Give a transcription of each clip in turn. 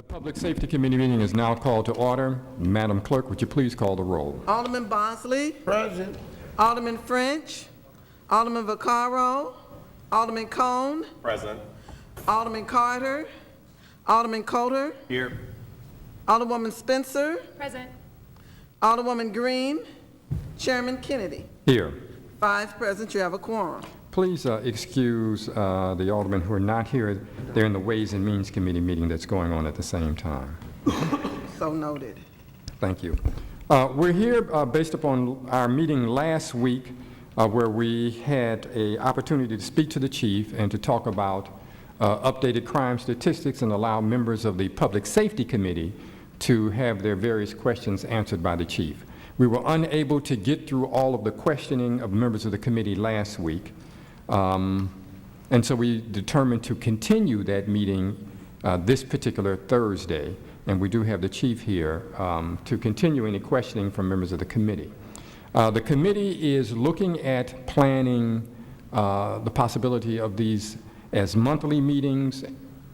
Public Safety Committee meeting is now called to order. Madam Clerk, would you please call the roll? Alderman Bosley. Present. Alderman French. Alderman Vaccaro. Alderman Cone. Present. Alderman Carter. Alderman Coulter. Here. Alderwoman Spencer. Present. Alderwoman Green. Chairman Kennedy. Here. 5 present, you have a quorum. Please excuse the aldermen who are not here. They're in the Ways and Means Committee meeting that's going on at the same time. So noted. Thank you. We're here based upon our meeting last week where we had an opportunity to speak to the chief and to talk about updated crime statistics and allow members of the Public Safety Committee to have their various questions answered by the chief. We were unable to get through all of the questioning of members of the committee last week, and so we determined to continue that meeting this particular Thursday, and we do have the chief here to continue any questioning from members of the committee. The committee is looking at planning the possibility of these as monthly meetings,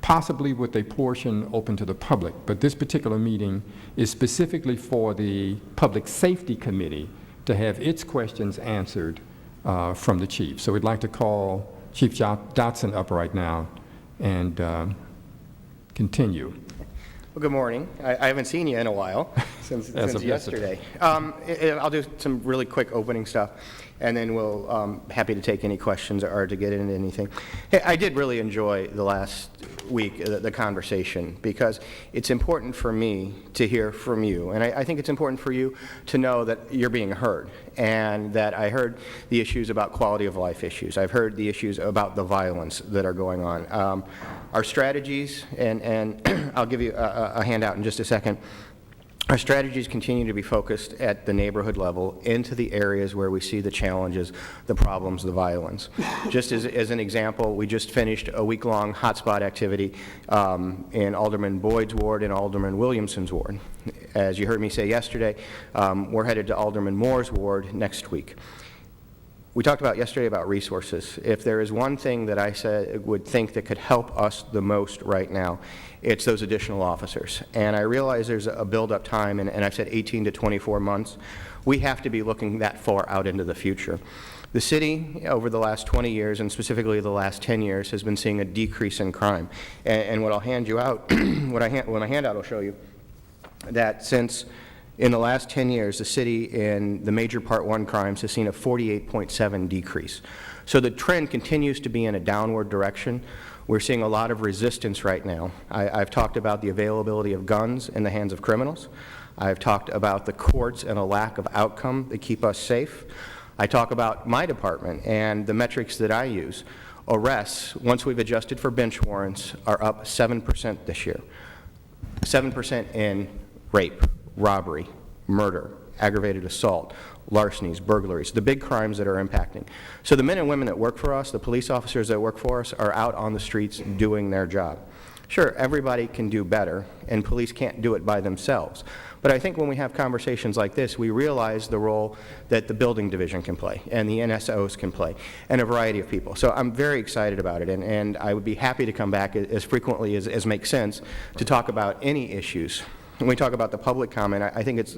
possibly with a portion open to the public. But this particular meeting is specifically for the Public Safety Committee to have its questions answered from the chief. So we'd like to call Chief Dotson up right now and continue. Well, good morning. I haven't seen you in a while, since yesterday. I'll do some really quick opening stuff, and then we'll happy to take any questions or to get into anything. Hey, I did really enjoy the last week, the conversation, because it's important for me to hear from you, and I think it's important for you to know that you're being heard, and that I heard the issues about quality of life issues. I've heard the issues about the violence that are going on. Our strategies, and I'll give you a handout in just a second. Our strategies continue to be focused at the neighborhood level into the areas where we see the challenges, the problems, the violence. Just as an example, we just finished a week-long hotspot activity in Alderman Boyd's ward and Alderman Williamson's ward. As you heard me say yesterday, we're headed to Alderman Moore's ward next week. We talked about yesterday about resources. If there is one thing that I would think that could help us the most right now, it's those additional officers. And I realize there's a build-up time, and I've said 18 to 24 months. We have to be looking that far out into the future. The city, over the last 20 years, and specifically the last 10 years, has been seeing a decrease in crime. And what I'll hand you out, what my handout will show you, that since in the last 10 years, the city in the major Part 1 crimes has seen a 48.7 decrease. So the trend continues to be in a downward direction. We're seeing a lot of resistance right now. I've talked about the availability of guns in the hands of criminals. I've talked about the courts and a lack of outcome that keep us safe. I talk about my department and the metrics that I use. Arrests, once we've adjusted for bench warrants, are up 7% this year. 7% in rape, robbery, murder, aggravated assault, larcenies, burglaries, the big crimes that are impacting. So the men and women that work for us, the police officers that work for us, are out on the streets doing their job. Sure, everybody can do better, and police can't do it by themselves. But I think when we have conversations like this, we realize the role that the building division can play, and the NSOs can play, and a variety of people. So I'm very excited about it, and I would be happy to come back as frequently as makes sense to talk about any issues. When we talk about the public comment, I think it's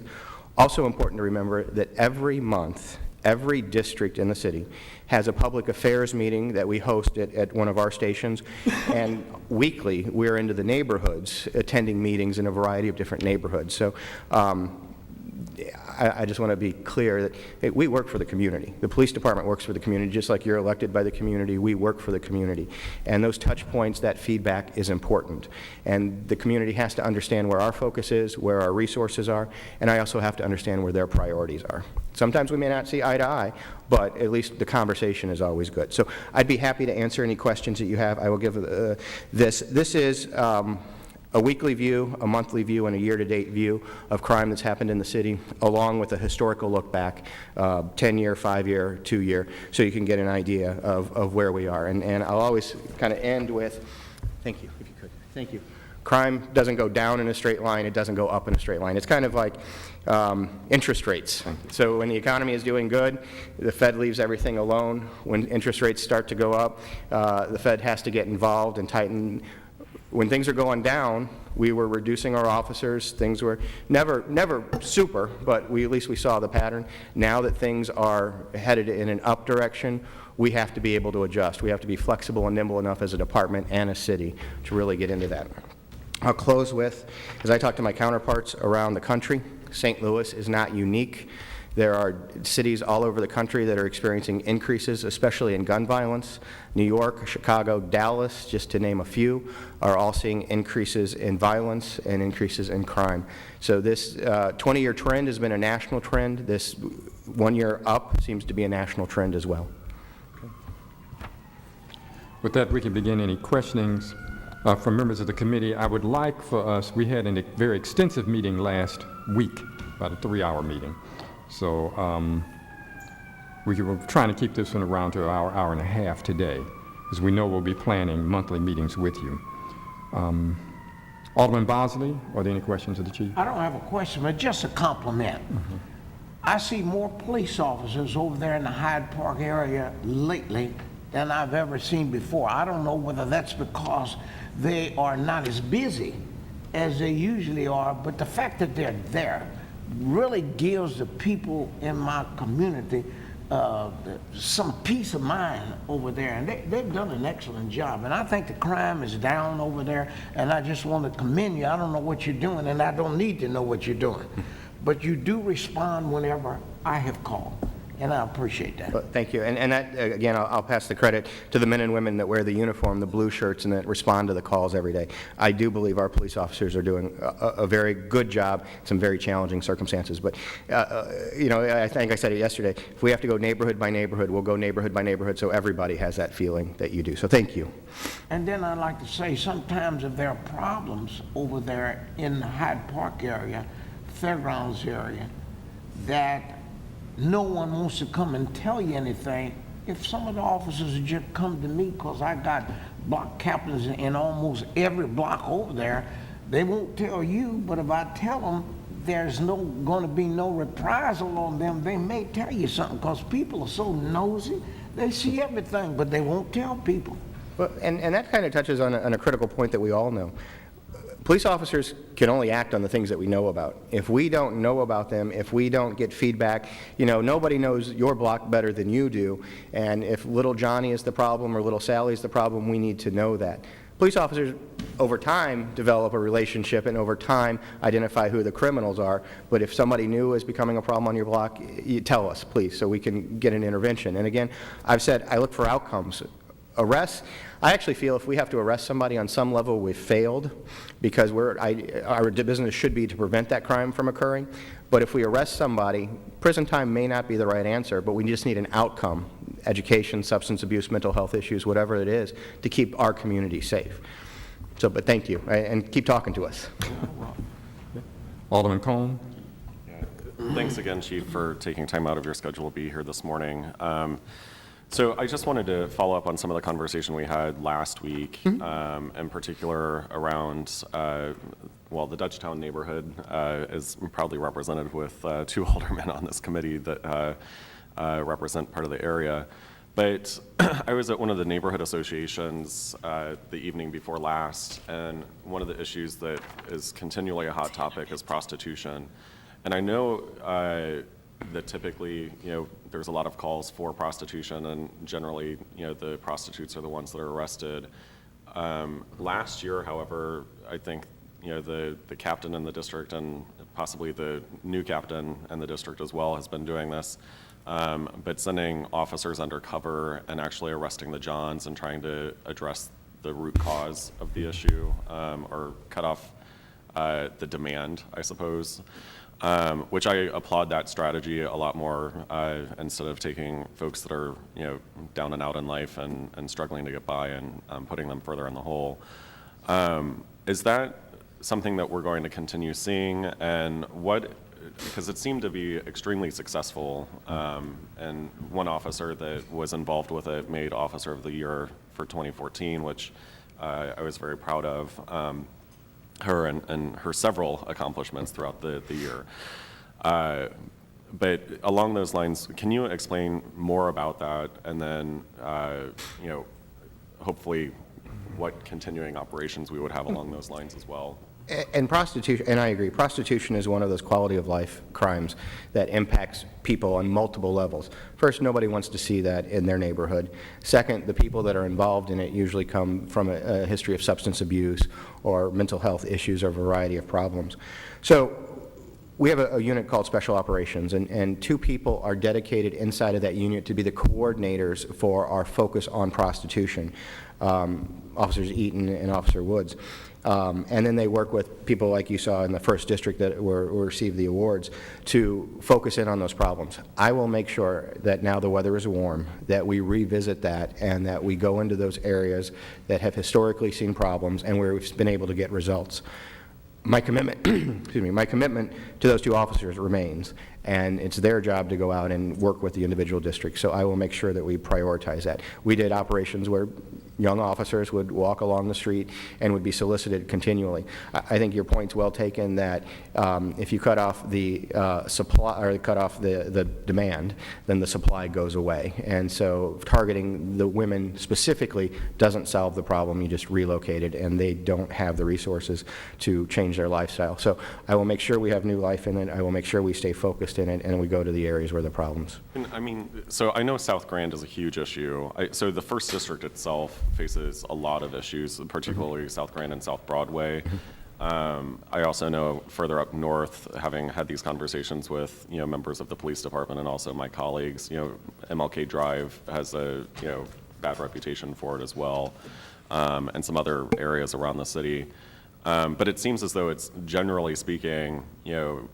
also important to remember that every month, every district in the city has a public affairs meeting that we host at one of our stations, and weekly we're into the neighborhoods attending meetings in a variety of different neighborhoods. So I just want to be clear that hey, we work for the community. The police department works for the community, just like you're elected by the community. We work for the community. And those touch points, that feedback is important. And the community has to understand where our focus is, where our resources are, and I also have to understand where their priorities are. Sometimes we may not see eye to eye, but at least the conversation is always good. So I'd be happy to answer any questions that you have. I will give this. This is a weekly view, a monthly view, and a year-to-date view of crime that's happened in the city, along with a historical look back, 10-year, 5-year, 2-year, so you can get an idea of where we are. And I'll always kind of end with, thank you, if you could, thank you. Crime doesn't go down in a straight line, it doesn't go up in a straight line. It's kind of like interest rates. So when the economy is doing good, the Fed leaves everything alone. When interest rates start to go up, the Fed has to get involved and tighten. when things are going down, we were reducing our officers. Things were never super, but at least we saw the pattern. Now that things are headed in an up direction, we have to be able to adjust. We have to be flexible and nimble enough as a department and a city to really get into that. I'll close with, as I talk to my counterparts around the country, St. Louis is not unique. There are cities all over the country that are experiencing increases, especially in gun violence. New York, Chicago, Dallas, just to name a few, are all seeing increases in violence and increases in crime. So this 20-year trend has been a national trend. This 1 year up seems to be a national trend as well. With that, we can begin any questionings from members of the committee. I would like for us, we had a very extensive meeting last week, about a 3-hour meeting. So we were trying to keep this one around to an hour and a half today, because we know we'll be planning monthly meetings with you. Alderman Bosley, are there any questions of the chief? I don't have a question, but just a compliment. I see more police officers over there in the Hyde Park area lately than I've ever seen before. I don't know whether that's because they are not as busy as they usually are, but the fact that they're there really gives the people in my community some peace of mind over there, and they've done an excellent job. And I think the crime is down over there, and I just want to commend you. I don't know what you're doing, and I don't need to know what you're doing, but you do respond whenever I have called, and I appreciate that. Well, thank you. And that, again, I'll pass the credit to the men and women that wear the uniform, the blue shirts, and that respond to the calls every day. I do believe our police officers are doing a very good job in some very challenging circumstances. But, you know, I think I said it yesterday, if we have to go neighborhood by neighborhood, we'll go neighborhood by neighborhood so everybody has that feeling that you do. So thank you. And then I'd like to say, sometimes if there are problems over there in the Hyde Park area, Fairgrounds area, that no one wants to come and tell you anything, if some of the officers would just come to me, because I got block captains in almost every block over there, they won't tell you, but if I tell them there's going to be no reprisal on them, they may tell you something, because people are so nosy. They see everything, but they won't tell people. Well, and that kind of touches on a critical point that we all know. Police officers can only act on the things that we know about. If we don't know about them, if we don't get feedback, you know, nobody knows your block better than you do, and if little Johnny is the problem or little Sally is the problem, we need to know that. Police officers, over time, develop a relationship and over time identify who the criminals are, but if somebody new is becoming a problem on your block, you tell us, please, so we can get an intervention. And again, I've said I look for outcomes. Arrests, I actually feel if we have to arrest somebody on some level, we've failed, because our business should be to prevent that crime from occurring. But if we arrest somebody, prison time may not be the right answer, but we just need an outcome, education, substance abuse, mental health issues, whatever it is, to keep our community safe. So, but thank you, and keep talking to us. Alderman Cone? Thanks again, Chief, for taking time out of your schedule to be here this morning. So I just wanted to follow up on some of the conversation we had last week, in particular around, well, the Dutchtown neighborhood is proudly represented with 2 aldermen on this committee that represent part of the area. But I was at one of the neighborhood associations the evening before last, and one of the issues that is continually a hot topic is prostitution. And I know that typically, you know, there's a lot of calls for prostitution, and generally, you know, the prostitutes are the ones that are arrested. Last year, however, I think, you know, the captain in the district and possibly the new captain in the district as well has been doing this, but sending officers undercover and actually arresting the Johns and trying to address the root cause of the issue, or cut off the demand, I suppose. Which I applaud that strategy a lot more, instead of taking folks that are, you know, down and out in life and struggling to get by and putting them further in the hole. Is that something that we're going to continue seeing? And because it seemed to be extremely successful, and one officer that was involved with it made Officer of the Year for 2014, which I was very proud of. Her and her several accomplishments throughout the year. But along those lines, can you explain more about that, and then, you know, hopefully what continuing operations we would have along those lines as well. And prostitution, and I agree, prostitution is one of those quality of life crimes that impacts people on multiple levels. First, nobody wants to see that in their neighborhood. Second, the people that are involved in it usually come from a history of substance abuse or mental health issues or a variety of problems. So we have a unit called Special Operations, and 2 people are dedicated inside of that unit to be the coordinators for our focus on prostitution, Officers Eaton and Officer Woods. And then they work with people like you saw in the 1st District that received the awards to focus in on those problems. I will make sure that now the weather is warm, that we revisit that and that we go into those areas that have historically seen problems and where we've been able to get results. My commitment, excuse me, my commitment to those 2 officers remains, and it's their job to go out and work with the individual districts, so I will make sure that we prioritize that. We did operations where young officers would walk along the street and would be solicited continually. I think your point's well taken that if you cut off the supply, or cut off the demand, then the supply goes away. And so targeting the women specifically doesn't solve the problem. You just relocate it, and they don't have the resources to change their lifestyle. So I will make sure we have new life in it. I will make sure we stay focused in it, and we go to the areas where the problems. And I mean, so I know South Grand is a huge issue. So the 1st District itself faces a lot of issues, particularly South Grand and South Broadway. I also know further up north, having had these conversations with, members of the police department and also my colleagues, MLK Drive has a, bad reputation for it as well, and some other areas around the city. But it seems as though it's, generally speaking, 4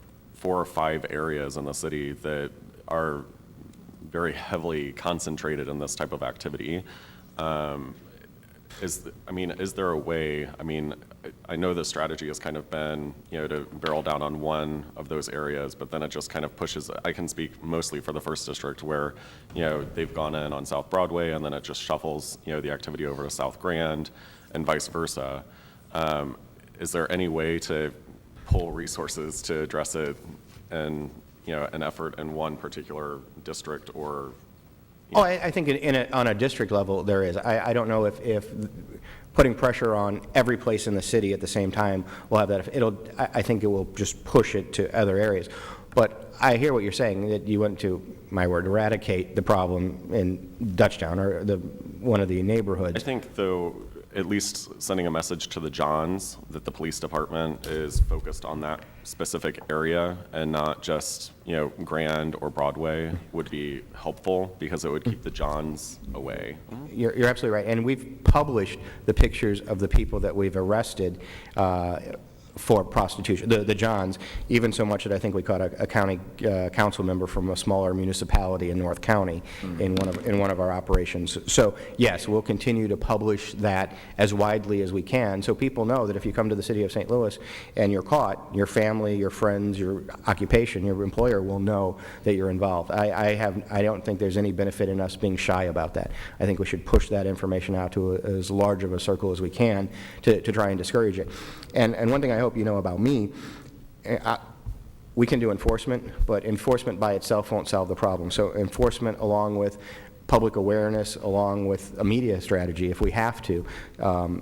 or 5 areas in the city that are very heavily concentrated in this type of activity. Is there a way, I know the strategy has kind of been, to barrel down on one of those areas, but then it just kind of pushes, I can speak mostly for the 1st District where, they've gone in on South Broadway and then it just shuffles, the activity over to South Grand and vice versa. Is there any way to pull resources to address it and, an effort in one particular district or? Oh, I think on a district level there is. I don't know if putting pressure on every place in the city at the same time will have that. I think it will just push it to other areas. But I hear what you're saying, that you want to, my word, eradicate the problem in Dutchtown or one of the neighborhoods. I think, though, at least sending a message to the Johns that the police department is focused on that specific area and not just, Grand or Broadway would be helpful because it would keep the Johns away. You're absolutely right. And we've published the pictures of the people that we've arrested for prostitution, the Johns, even so much that I think we caught a county council member from a smaller municipality in North County in one of our operations. So yes, we'll continue to publish that as widely as we can, so people know that if you come to the city of St. Louis and you're caught, your family, your friends, your occupation, your employer will know that you're involved. I don't think there's any benefit in us being shy about that. I think we should push that information out to as large of a circle as we can to try and discourage it. And one thing I hope you know about me, we can do enforcement, but enforcement by itself won't solve the problem. So enforcement along with public awareness, along with a media strategy, if we have to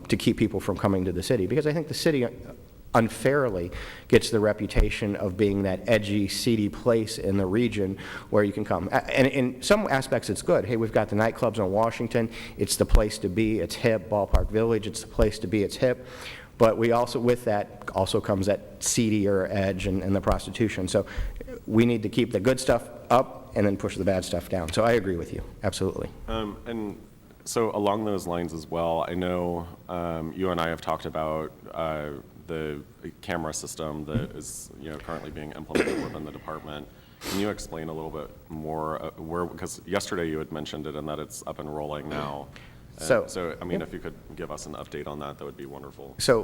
keep people from coming to the city. Because I think the city unfairly gets the reputation of being that edgy, seedy place in the region where you can come. And in some aspects it's good. Hey, we've got the nightclubs in Washington. It's the place to be. It's hip. Ballpark Village, it's the place to be. It's hip. But we also, with that, also comes that seedier edge and the prostitution. So we need to keep the good stuff up and then push the bad stuff down. So I agree with you, absolutely. And so along those lines as well, I know you and I have talked about the camera system that is currently being implemented within the department. Can you explain a little bit more because yesterday you had mentioned it and that it's up and rolling now. So if you could give us an update on that, that would be wonderful. So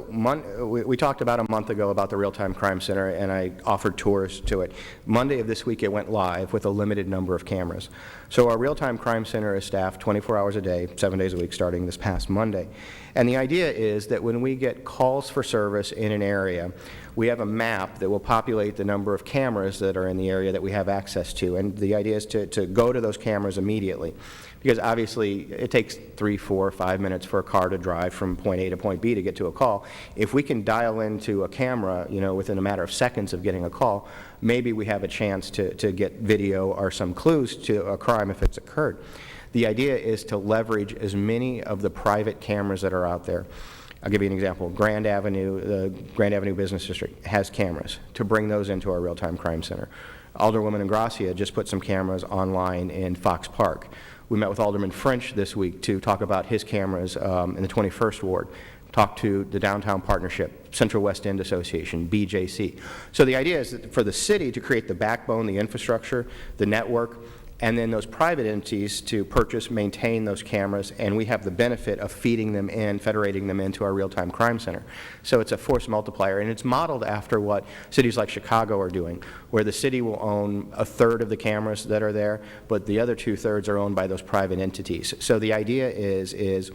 we talked about a month ago about the Real-Time Crime Center, and I offered tours to it. Monday of this week, it went live with a limited number of cameras. So our Real-Time Crime Center is staffed 24 hours a day, 7 days a week, starting this past Monday. And the idea is that when we get calls for service in an area, we have a map that will populate the number of cameras that are in the area that we have access to. And the idea is to go to those cameras immediately. Because obviously, it takes 3, 4, 5 minutes for a car to drive from point A to point B to get to a call. If we can dial into a camera, within a matter of seconds of getting a call, maybe we have a chance to get video or some clues to a crime if it's occurred. The idea is to leverage as many of the private cameras that are out there. I'll give you an example. Grand Avenue, the Grand Avenue Business District has cameras, to bring those into our real-time crime center. Alderwoman Ingracia just put some cameras online in Fox Park. We met with Alderman French this week to talk about his cameras in the 21st Ward, talk to the Downtown Partnership, Central West End Association, BJC. So the idea is that for the city to create the backbone, the infrastructure, the network, and then those private entities to purchase, maintain those cameras, and we have the benefit of feeding them in, federating them into our real-time crime center. So it's a force multiplier, and it's modeled after what cities like Chicago are doing, where the city will own a third of the cameras that are there, but the other 2/3 are owned by those private entities. So the idea is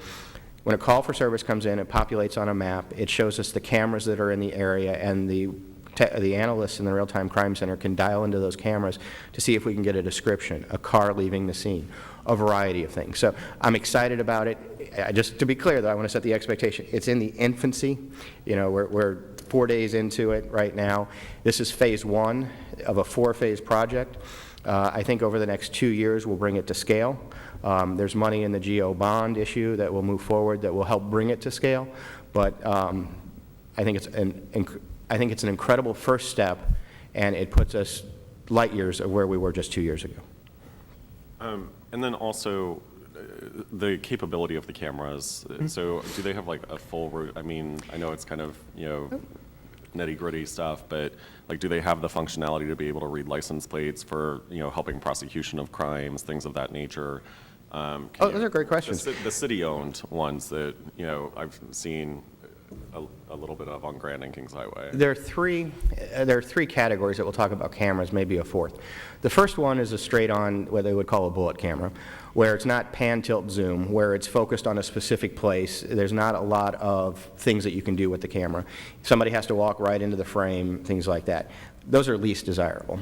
when a call for service comes in, it populates on a map, it shows us the cameras that are in the area, and the analysts in the real-time crime center can dial into those cameras to see if we can get a description, a car leaving the scene, a variety of things. So I'm excited about it. Just to be clear, though, I want to set the expectation. It's in the infancy. We're 4 days into it right now. This is phase 1 of a 4-phase project. I think over the next 2 years, we'll bring it to scale. There's money in the GO bond issue that will move forward that will help bring it to scale. But I think it's an incredible first step, and it puts us light years of where we were just 2 years ago. And then also the capability of the cameras. So do they have like a full route? I mean, I know it's kind of, nitty gritty stuff, but like, do they have the functionality to be able to read license plates for, helping prosecution of crimes, things of that nature? Those are great questions. The city-owned ones that, I've seen a little bit of on Grand and Kings Highway. There are three categories that we'll talk about cameras, maybe a fourth. The first one is a straight-on, what they would call a bullet camera, where it's not pan, tilt, zoom, where it's focused on a specific place. There's not a lot of things that you can do with the camera. Somebody has to walk right into the frame, things like that. Those are least desirable.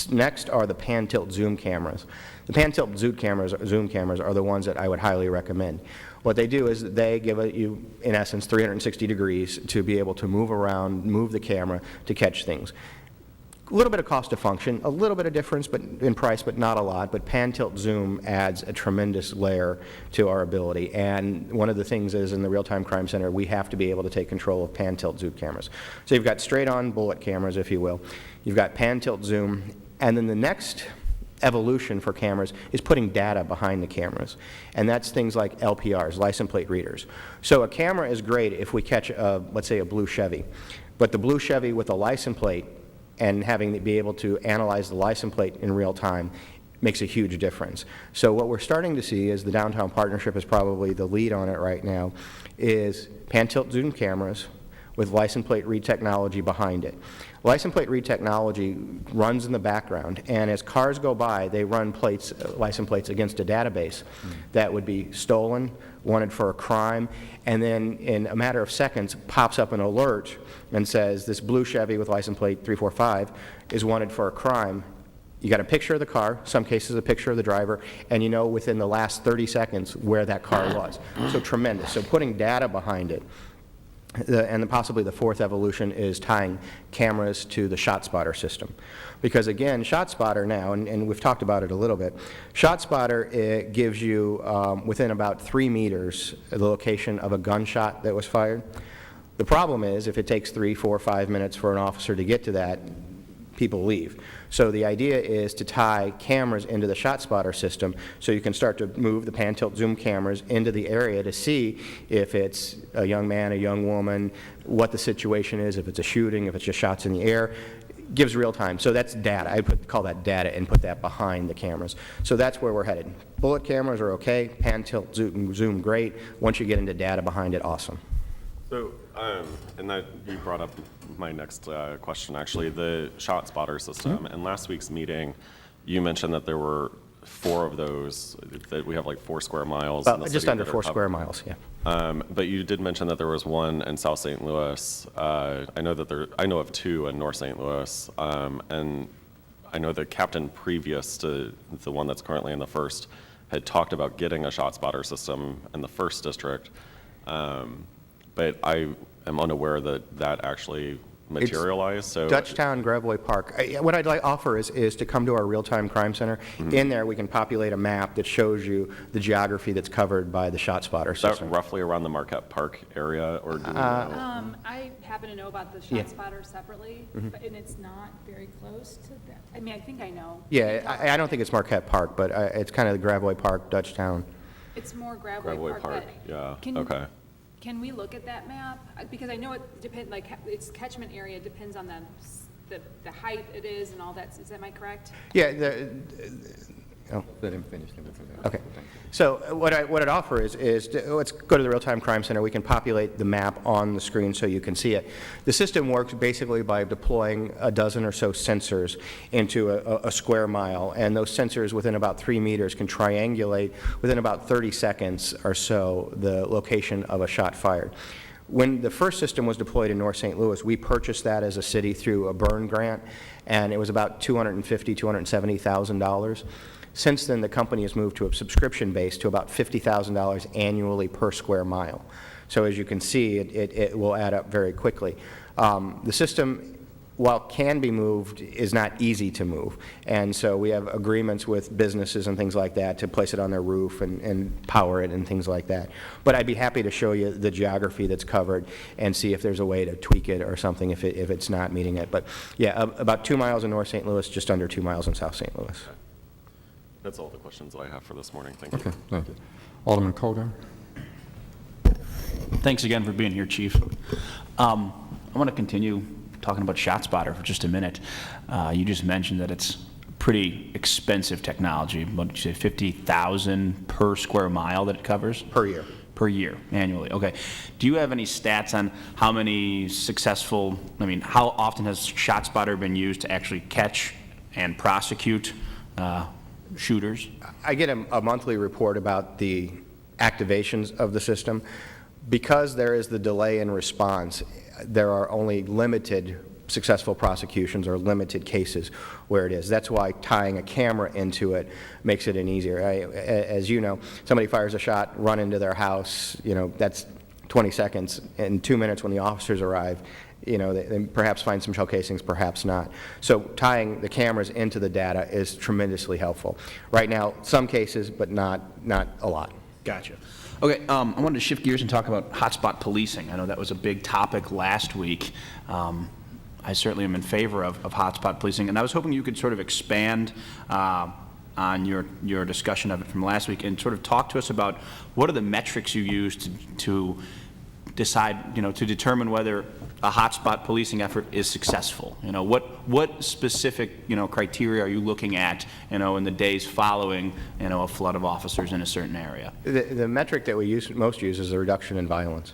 Next are the pan, tilt, zoom cameras. The pan, tilt, zoom cameras are the ones that I would highly recommend. What they do is they give you, in essence, 360 degrees to be able to move around, move the camera to catch things. A little bit of cost of function, a little bit of difference in price, but not a lot. But pan, tilt, zoom adds a tremendous layer to our ability. And one of the things is in the real-time crime center, we have to be able to take control of pan, tilt, zoom cameras. So you've got straight-on bullet cameras, if you will. You've got pan, tilt, zoom. And then the next evolution for cameras is putting data behind the cameras. And that's things like LPRs, license plate readers. So a camera is great if we catch, let's say, a blue Chevy. But the blue Chevy with a license plate and having to be able to analyze the license plate in real time makes a huge difference. So what we're starting to see is the Downtown Partnership is probably the lead on it right now, is pan-tilt-zoom cameras with license plate read technology behind it. License plate read technology runs in the background, and as cars go by, they run license plates against a database that would be stolen, wanted for a crime, and then in a matter of seconds pops up an alert and says this blue Chevy with license plate 345 is wanted for a crime. You got a picture of the car, some cases a picture of the driver, and you know within the last 30 seconds where that car was. So tremendous. So putting data behind it. And possibly the fourth evolution is tying cameras to the ShotSpotter system. Because again, ShotSpotter now, and we've talked about it a little bit, ShotSpotter, it gives you within about 3 meters the location of a gunshot that was fired. The problem is if it takes 3, 4, 5 minutes for an officer to get to that, people leave. So the idea is to tie cameras into the ShotSpotter system so you can start to move the pan-tilt-zoom cameras into the area to see if it's a young man, a young woman, what the situation is, if it's a shooting, if it's just shots in the air. It gives real time. So that's data. I call that data and put that behind the cameras. So that's where we're headed. Bullet cameras are okay. Pan-tilt-zoom, great. Once you get into data behind it, awesome. So, and that you brought up my next question, actually, the ShotSpotter system. In last week's meeting, you mentioned that there were 4 of those, that we have like 4 square miles. Well, just under 4 square miles, yeah. But you did mention that there was one in South St. Louis. I know of two in North St. Louis, and I know the captain previous to the one that's currently in the first had talked about getting a shot spotter system in the first district, but I am unaware that that actually materialized. So Dutchtown, Gravois Park. What I'd like offer is to come to our real-time crime center. In there, we can populate a map that shows you the geography that's covered by the shot spotter is that system. roughly around the Marquette Park area, or do we know? I happen to know about the shot spotter separately, but, and it's not very close to that. I mean, I think I know. Yeah, I don't think it's Marquette Park, but it's kind of the Gravois Park, Dutchtown. It's more Gravois Gravois Park. Park, but yeah, okay. Can we look at that map? Because I know it depends, like, its catchment area depends on the height it is and all that. Am I correct? Yeah, Let him finish. okay. So what I'd offer is let's go to the real-time crime center. We can populate the map on the screen so you can see it. The system works basically by deploying a dozen or so sensors into a square mile, and those sensors within about 3 meters can triangulate within about 30 seconds or so the location of a shot fired. When the first system was deployed in North St. Louis, we purchased that as a city through a burn grant, and it was about $250,000, $270,000. Since then, the company has moved to a subscription base to about $50,000 annually per square mile. So as you can see, it will add up very quickly. The system, while it can be moved, is not easy to move. And so we have agreements with businesses and things like that to place it on their roof and power it and things like that. But I'd be happy to show you the geography that's covered and see if there's a way to tweak it or something if it's not meeting it. But yeah, about 2 miles in North St. Louis, just under 2 miles in South St. Louis. That's all the questions that I have for this morning. Thank you. Okay, thank you. Alderman Coulter? Thanks again for being here, Chief. I want to continue talking about ShotSpotter for just a minute. You just mentioned that it's pretty expensive technology. What did you say, $50,000 per square mile that it covers? Per year. Per year, annually. Okay. Do you have any stats on how many successful, how often has ShotSpotter been used to actually catch and prosecute shooters? I get a monthly report about the activations of the system. Because there is the delay in response, there are only limited successful prosecutions or limited cases where it is. That's why tying a camera into it makes it an easier. As you know, somebody fires a shot, run into their house, that's 20 seconds. In 2 minutes when the officers arrive, they perhaps find some shell casings, perhaps not. So tying the cameras into the data is tremendously helpful. Right now, some cases, but not a lot. Gotcha. Okay, I wanted to shift gears and talk about hotspot policing. I know that was a big topic last week. I certainly am in favor of hotspot policing, and I was hoping you could sort of expand on your discussion of it from last week and sort of talk to us about what are the metrics you use to decide, to determine whether a hotspot policing effort is successful. What specific, criteria are you looking at, in the days following, a flood of officers in a certain area? The metric that we most use is the reduction in violence.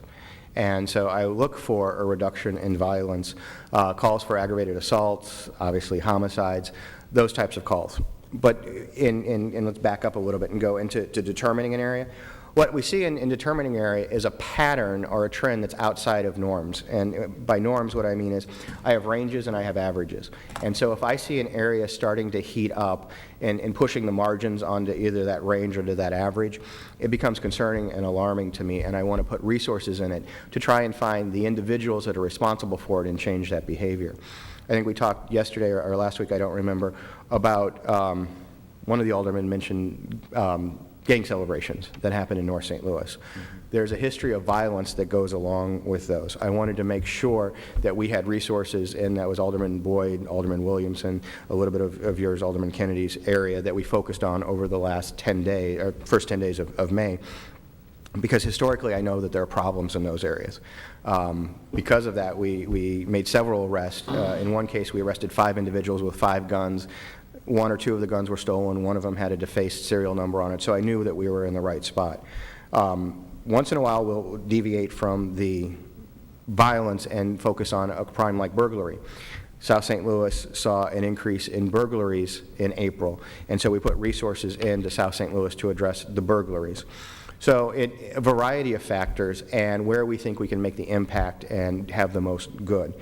And so I look for a reduction in violence, calls for aggravated assaults, obviously homicides, those types of calls. But let's back up a little bit and go into determining an area. What we see in determining area is a pattern or a trend that's outside of norms. And by norms, what I mean is I have ranges and I have averages. And so if I see an area starting to heat up and pushing the margins onto either that range or to that average, it becomes concerning and alarming to me, and I want to put resources in it to try and find the individuals that are responsible for it and change that behavior. I think we talked yesterday or last week, I don't remember, about one of the aldermen mentioned gang celebrations that happen in North St. Louis. There's a history of violence that goes along with those. I wanted to make sure that we had resources, and that was Alderman Boyd, Alderman Williamson, a little bit of yours, Alderman Kennedy's area, that we focused on over the last 10 days, or first 10 days of May. Because historically, I know that there are problems in those areas. Because of that, we made several arrests. In one case, we arrested 5 individuals with 5 guns. 1 or 2 of the guns were stolen. One of them had a defaced serial number on it, so I knew that we were in the right spot. Once in a while, we'll deviate from the violence and focus on a crime like burglary. South St. Louis saw an increase in burglaries in April, and so we put resources into South St. Louis to address the burglaries. So a variety of factors and where we think we can make the impact and have the most good.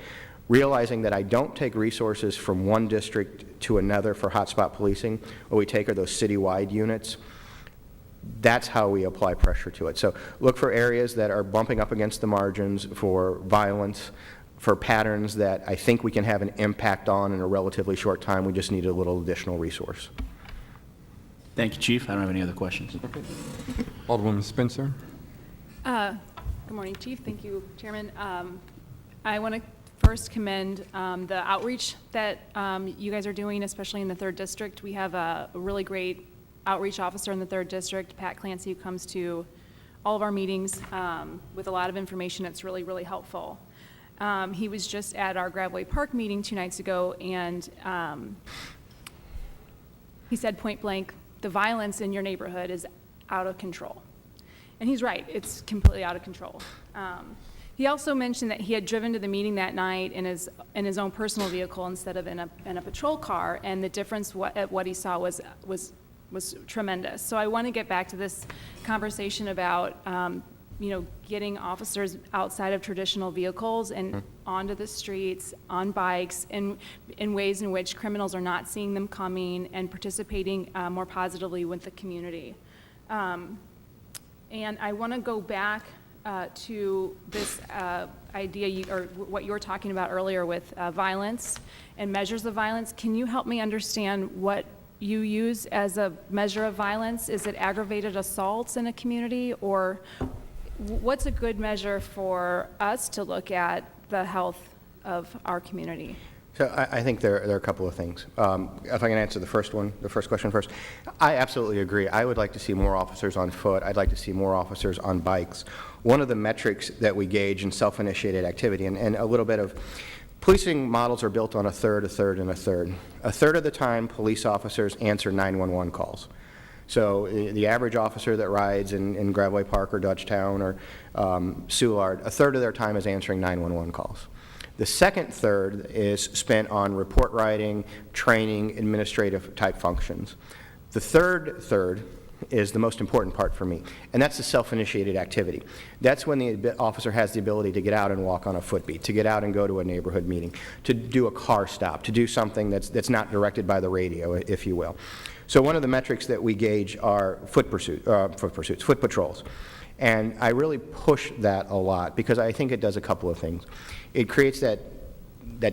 Realizing that I don't take resources from one district to another for hotspot policing, what we take are those citywide units. That's how we apply pressure to it. So look for areas that are bumping up against the margins for violence, for patterns that I think we can have an impact on in a relatively short time. We just need a little additional resource. Thank you, Chief. I don't have any other questions. Alderwoman Spencer? Good morning, Chief. Thank you, Chairman. I want to first commend the outreach that you guys are doing, especially in the 3rd District. We have a really great outreach officer in the 3rd District, Pat Clancy, who comes to all of our meetings with a lot of information that's really, really helpful. He was just at our Graveway Park meeting 2 nights ago, and he said point blank, the violence in your neighborhood is out of control. And he's right, it's completely out of control. He also mentioned that he had driven to the meeting that night in his own personal vehicle instead of in a patrol car, and the difference what he saw was tremendous. So I want to get back to this conversation about getting officers outside of traditional vehicles and onto the streets, on bikes, in ways in which criminals are not seeing them coming and participating more positively with the community. And I want to go back to this idea, or what you were talking about earlier with violence and measures of violence. Can you help me understand what you use as a measure of violence? Is it aggravated assaults in a community, or what's a good measure for us to look at the health of our community? So I think there are a couple of things. If I can answer the first question first. I absolutely agree. I would like to see more officers on foot. I'd like to see more officers on bikes. One of the metrics that we gauge in self-initiated activity, and a little bit of policing models are built on a third, a third, and a third. A third of the time, police officers answer 911 calls. So the average officer that rides in Graveway Park or Dutchtown or Soulard, a third of their time is answering 911 calls. The second third is spent on report writing, training, administrative type functions. The third is the most important part for me, and that's the self-initiated activity. That's when the officer has the ability to get out and walk on a footbeat, to get out and go to a neighborhood meeting, to do a car stop, to do something that's not directed by the radio, if you will. So one of the metrics that we gauge are foot patrols. And I really push that a lot because I think it does a couple of things. It creates that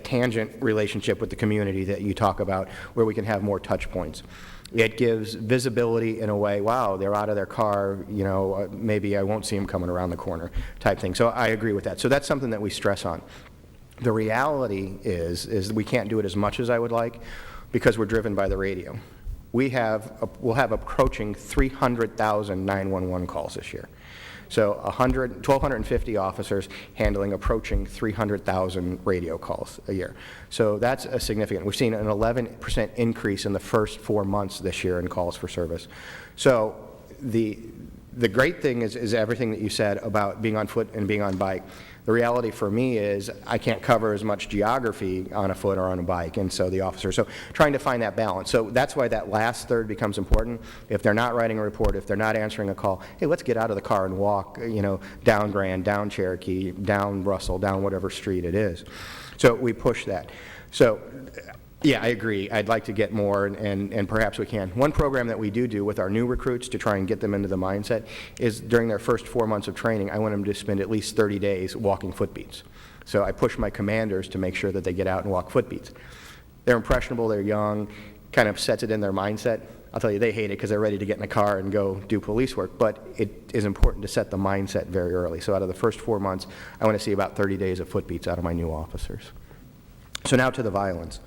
tangent relationship with the community that you talk about where we can have more touch points. It gives visibility in a way, wow, they're out of their car, maybe I won't see them coming around the corner type thing. So I agree with that. So that's something that we stress on. The reality is we can't do it as much as I would like because we're driven by the radio. We'll have approaching 300,000 911 calls this year. So 1,250 officers handling approaching 300,000 radio calls a year. So that's a significant. We've seen an 11% increase in the first 4 months this year in calls for service. So the great thing is everything that you said about being on foot and being on bike. The reality for me is I can't cover as much geography on a foot or on a bike, and so the officer. So trying to find that balance. So that's why that last third becomes important. If they're not writing a report, if they're not answering a call, hey, let's get out of the car and walk, down Grand, down Cherokee, down Russell, down whatever street it is. So we push that. So yeah, I agree. I'd like to get more, and perhaps we can. One program that we do with our new recruits to try and get them into the mindset is during their first 4 months of training, I want them to spend at least 30 days walking footbeats. So I push my commanders to make sure that they get out and walk footbeats. They're impressionable, they're young, kind of sets it in their mindset. I'll tell you, they hate it because they're ready to get in a car and go do police work, but it is important to set the mindset very early. So out of the first 4 months, I want to see about 30 days of footbeats out of my new officers. So now to the violence.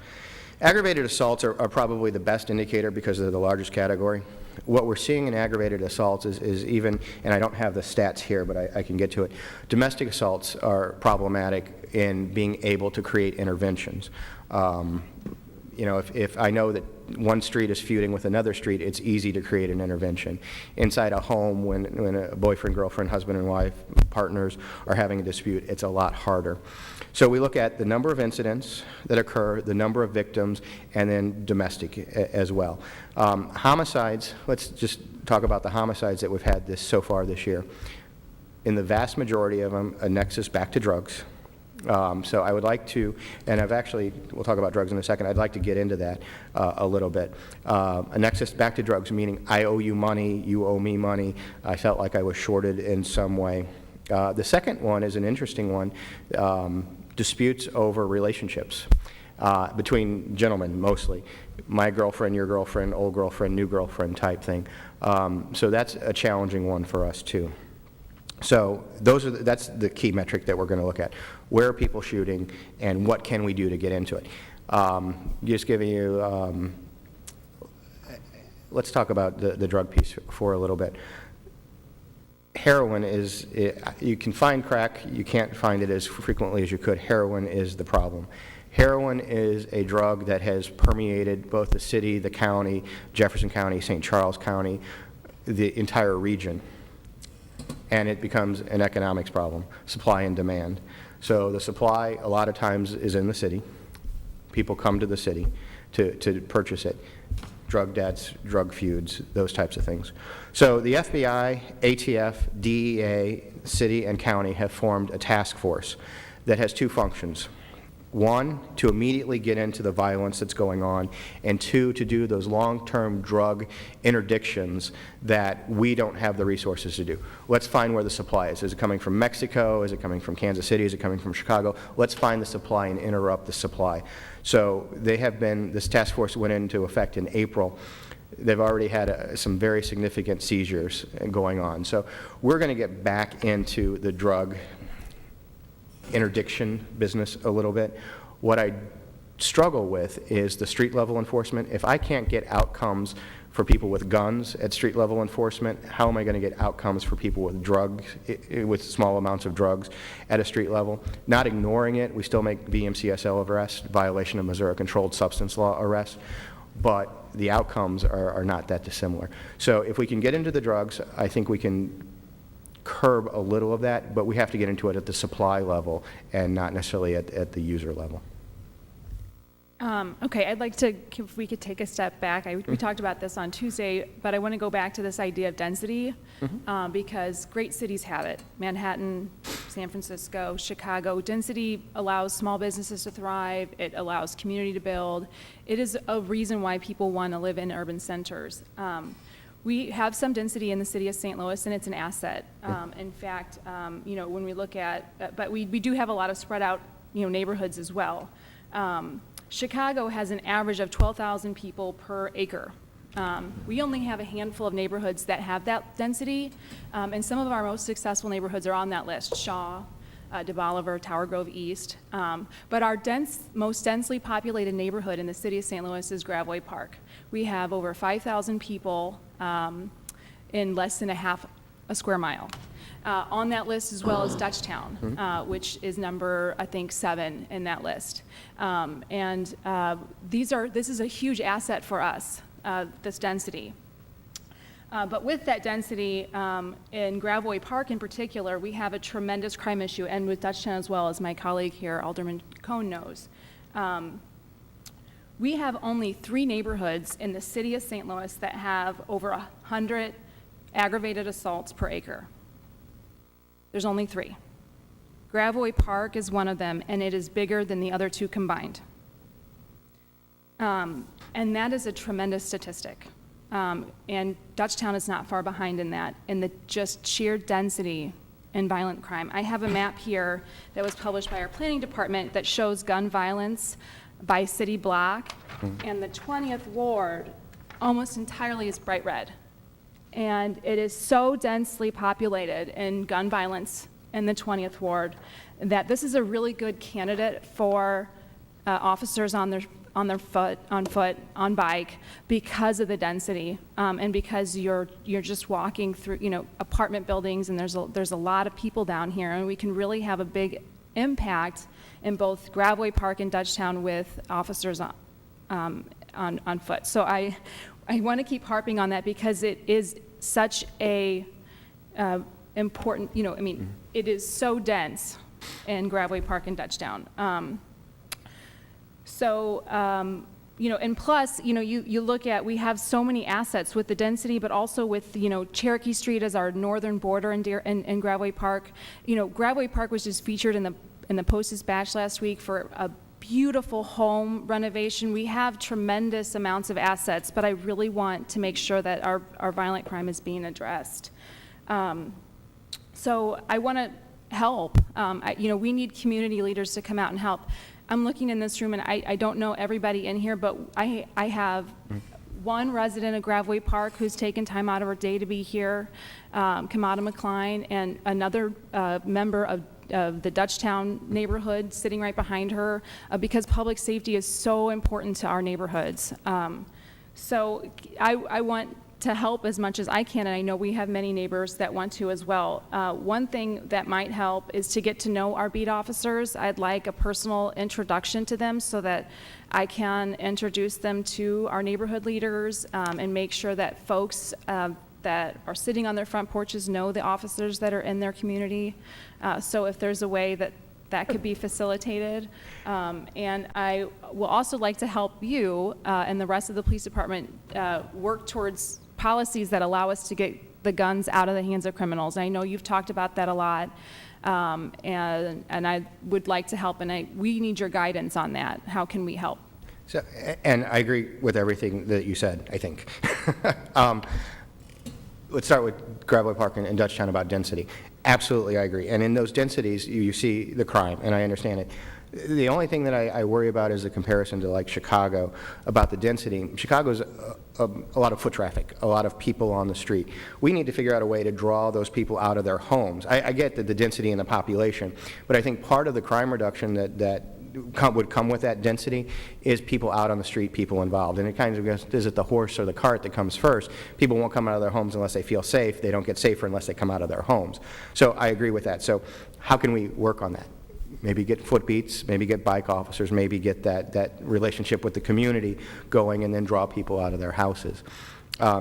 Aggravated assaults are probably the best indicator because they're the largest category. What we're seeing in aggravated assaults is even, and I don't have the stats here, but I can get to it, domestic assaults are problematic in being able to create interventions. you know, if I know that one street is feuding with another street, it's easy to create an intervention. Inside a home, when a boyfriend, girlfriend, husband and wife, partners are having a dispute, it's a lot harder. So we look at the number of incidents that occur, the number of victims, and then domestic as well. Homicides, let's just talk about the homicides that we've had so far this year. In the vast majority of them, a nexus back to drugs. So I would like to, and we'll talk about drugs in a second, I'd like to get into that a little bit. A nexus back to drugs, meaning I owe you money, you owe me money, I felt like I was shorted in some way. The second one is an interesting one, disputes over relationships between gentlemen mostly. My girlfriend, your girlfriend, old girlfriend, new girlfriend type thing. So that's a challenging one for us too. So that's the key metric that we're going to look at. Where are people shooting, and what can we do to get into it? Just giving you, let's talk about the drug piece for a little bit. Heroin is, you can find crack, you can't find it as frequently as you could. Heroin is the problem. Heroin is a drug that has permeated both the city, the county, Jefferson County, St. Charles County, the entire region. And it becomes an economics problem, supply and demand. So the supply a lot of times is in the city. People come to the city to purchase it. Drug debts, drug feuds, those types of things. So the FBI, ATF, DEA, city and county have formed a task force that has two functions. One, to immediately get into the violence that's going on, and two, to do those long-term drug interdictions that we don't have the resources to do. Let's find where the supply is. Is it coming from Mexico? Is it coming from Kansas City? Is it coming from Chicago? Let's find the supply and interrupt the supply. So this task force went into effect in April. They've already had some very significant seizures going on. So we're going to get back into the drug interdiction business a little bit. What I struggle with is the street level enforcement. If I can't get outcomes for people with guns at street level enforcement, how am I going to get outcomes for people with drugs, with small amounts of drugs at a street level? Not ignoring it, we still make VMCSL arrests, violation of Missouri controlled substance law arrests, but the outcomes are not that dissimilar. So if we can get into the drugs, I think we can curb a little of that, but we have to get into it at the supply level and not necessarily at the user level. Okay, I'd like to, if we could take a step back. We talked about this on Tuesday, but I want to go back to this idea of density because great cities have it. Manhattan, San Francisco, Chicago. Density allows small businesses to thrive. It allows community to build. It is a reason why people want to live in urban centers. We have some density in the city of St. Louis, and it's an asset. In fact, when we look at, but we do have a lot of spread out, neighborhoods as well. Chicago has an average of 12,000 people per acre. We only have a handful of neighborhoods that have that density, and some of our most successful neighborhoods are on that list: Shaw, De Bolivar, Tower Grove East. But our most densely populated neighborhood in the city of St. Louis is Gravois Park. We have over 5,000 people in less than a square mile. On that list, as well as Dutchtown, which is number, I think, 7 in that list. This is a huge asset for us, this density. But with that density, in Gravois Park in particular, we have a tremendous crime issue, and with Dutchtown as well, as my colleague here, Alderman Cohn, knows. We have only 3 neighborhoods in the city of St. Louis that have over 100 aggravated assaults per acre. There's only 3. Gravois Park is one of them, and it is bigger than the other 2 combined. And that is a tremendous statistic. And Dutchtown is not far behind in that, in the just sheer density in violent crime. I have a map here that was published by our planning department that shows gun violence by city block, and the 20th ward almost entirely is bright red. And it is so densely populated in gun violence in the 20th ward that this is a really good candidate for officers on foot, on bike, because of the density, and because you're just walking through, apartment buildings, and there's a lot of people down here, and we can really have a big impact in both Gravois Park and Dutchtown with officers on foot. So I want to keep harping on that because it is such a important, I mean, it is so dense in Graveway Park and Dutchtown. And plus, you look at, we have so many assets with the density, but also with, Cherokee Street as our northern border in Graveway Park. Graveway Park was just featured in the Post-Dispatch last week for a beautiful home renovation. We have tremendous amounts of assets, but I really want to make sure that our violent crime is being addressed. So I want to help. We need community leaders to come out and help. I'm looking in this room, and I don't know everybody in here, but I have one resident of Graveway Park who's taken time out of her day to be here, Kamada McCline, and another member of the Dutchtown neighborhood sitting right behind her, because public safety is so important to our neighborhoods. So I want to help as much as I can, and I know we have many neighbors that want to as well. One thing that might help is to get to know our beat officers. I'd like a personal introduction to them so that I can introduce them to our neighborhood leaders and make sure that folks that are sitting on their front porches know the officers that are in their community. So if there's a way that could be facilitated. And I will also like to help you and the rest of the police department work towards policies that allow us to get the guns out of the hands of criminals. I know you've talked about that a lot, and I would like to help, and we need your guidance on that. How can we help? So, and I agree with everything that you said, I think. Let's start with Graveway Park and Dutchtown about density. Absolutely, I agree. And in those densities, you see the crime, and I understand it. The only thing that I worry about is the comparison to like Chicago about the density. Chicago's a lot of foot traffic, a lot of people on the street. We need to figure out a way to draw those people out of their homes. I get the density in the population, but I think part of the crime reduction that would come with that density is people out on the street, people involved. And it kind of goes, is it the horse or the cart that comes first? People won't come out of their homes unless they feel safe. They don't get safer unless they come out of their homes. So I agree with that. So how can we work on that? Maybe get foot beats, maybe get bike officers, maybe get that relationship with the community going, and then draw people out of their houses.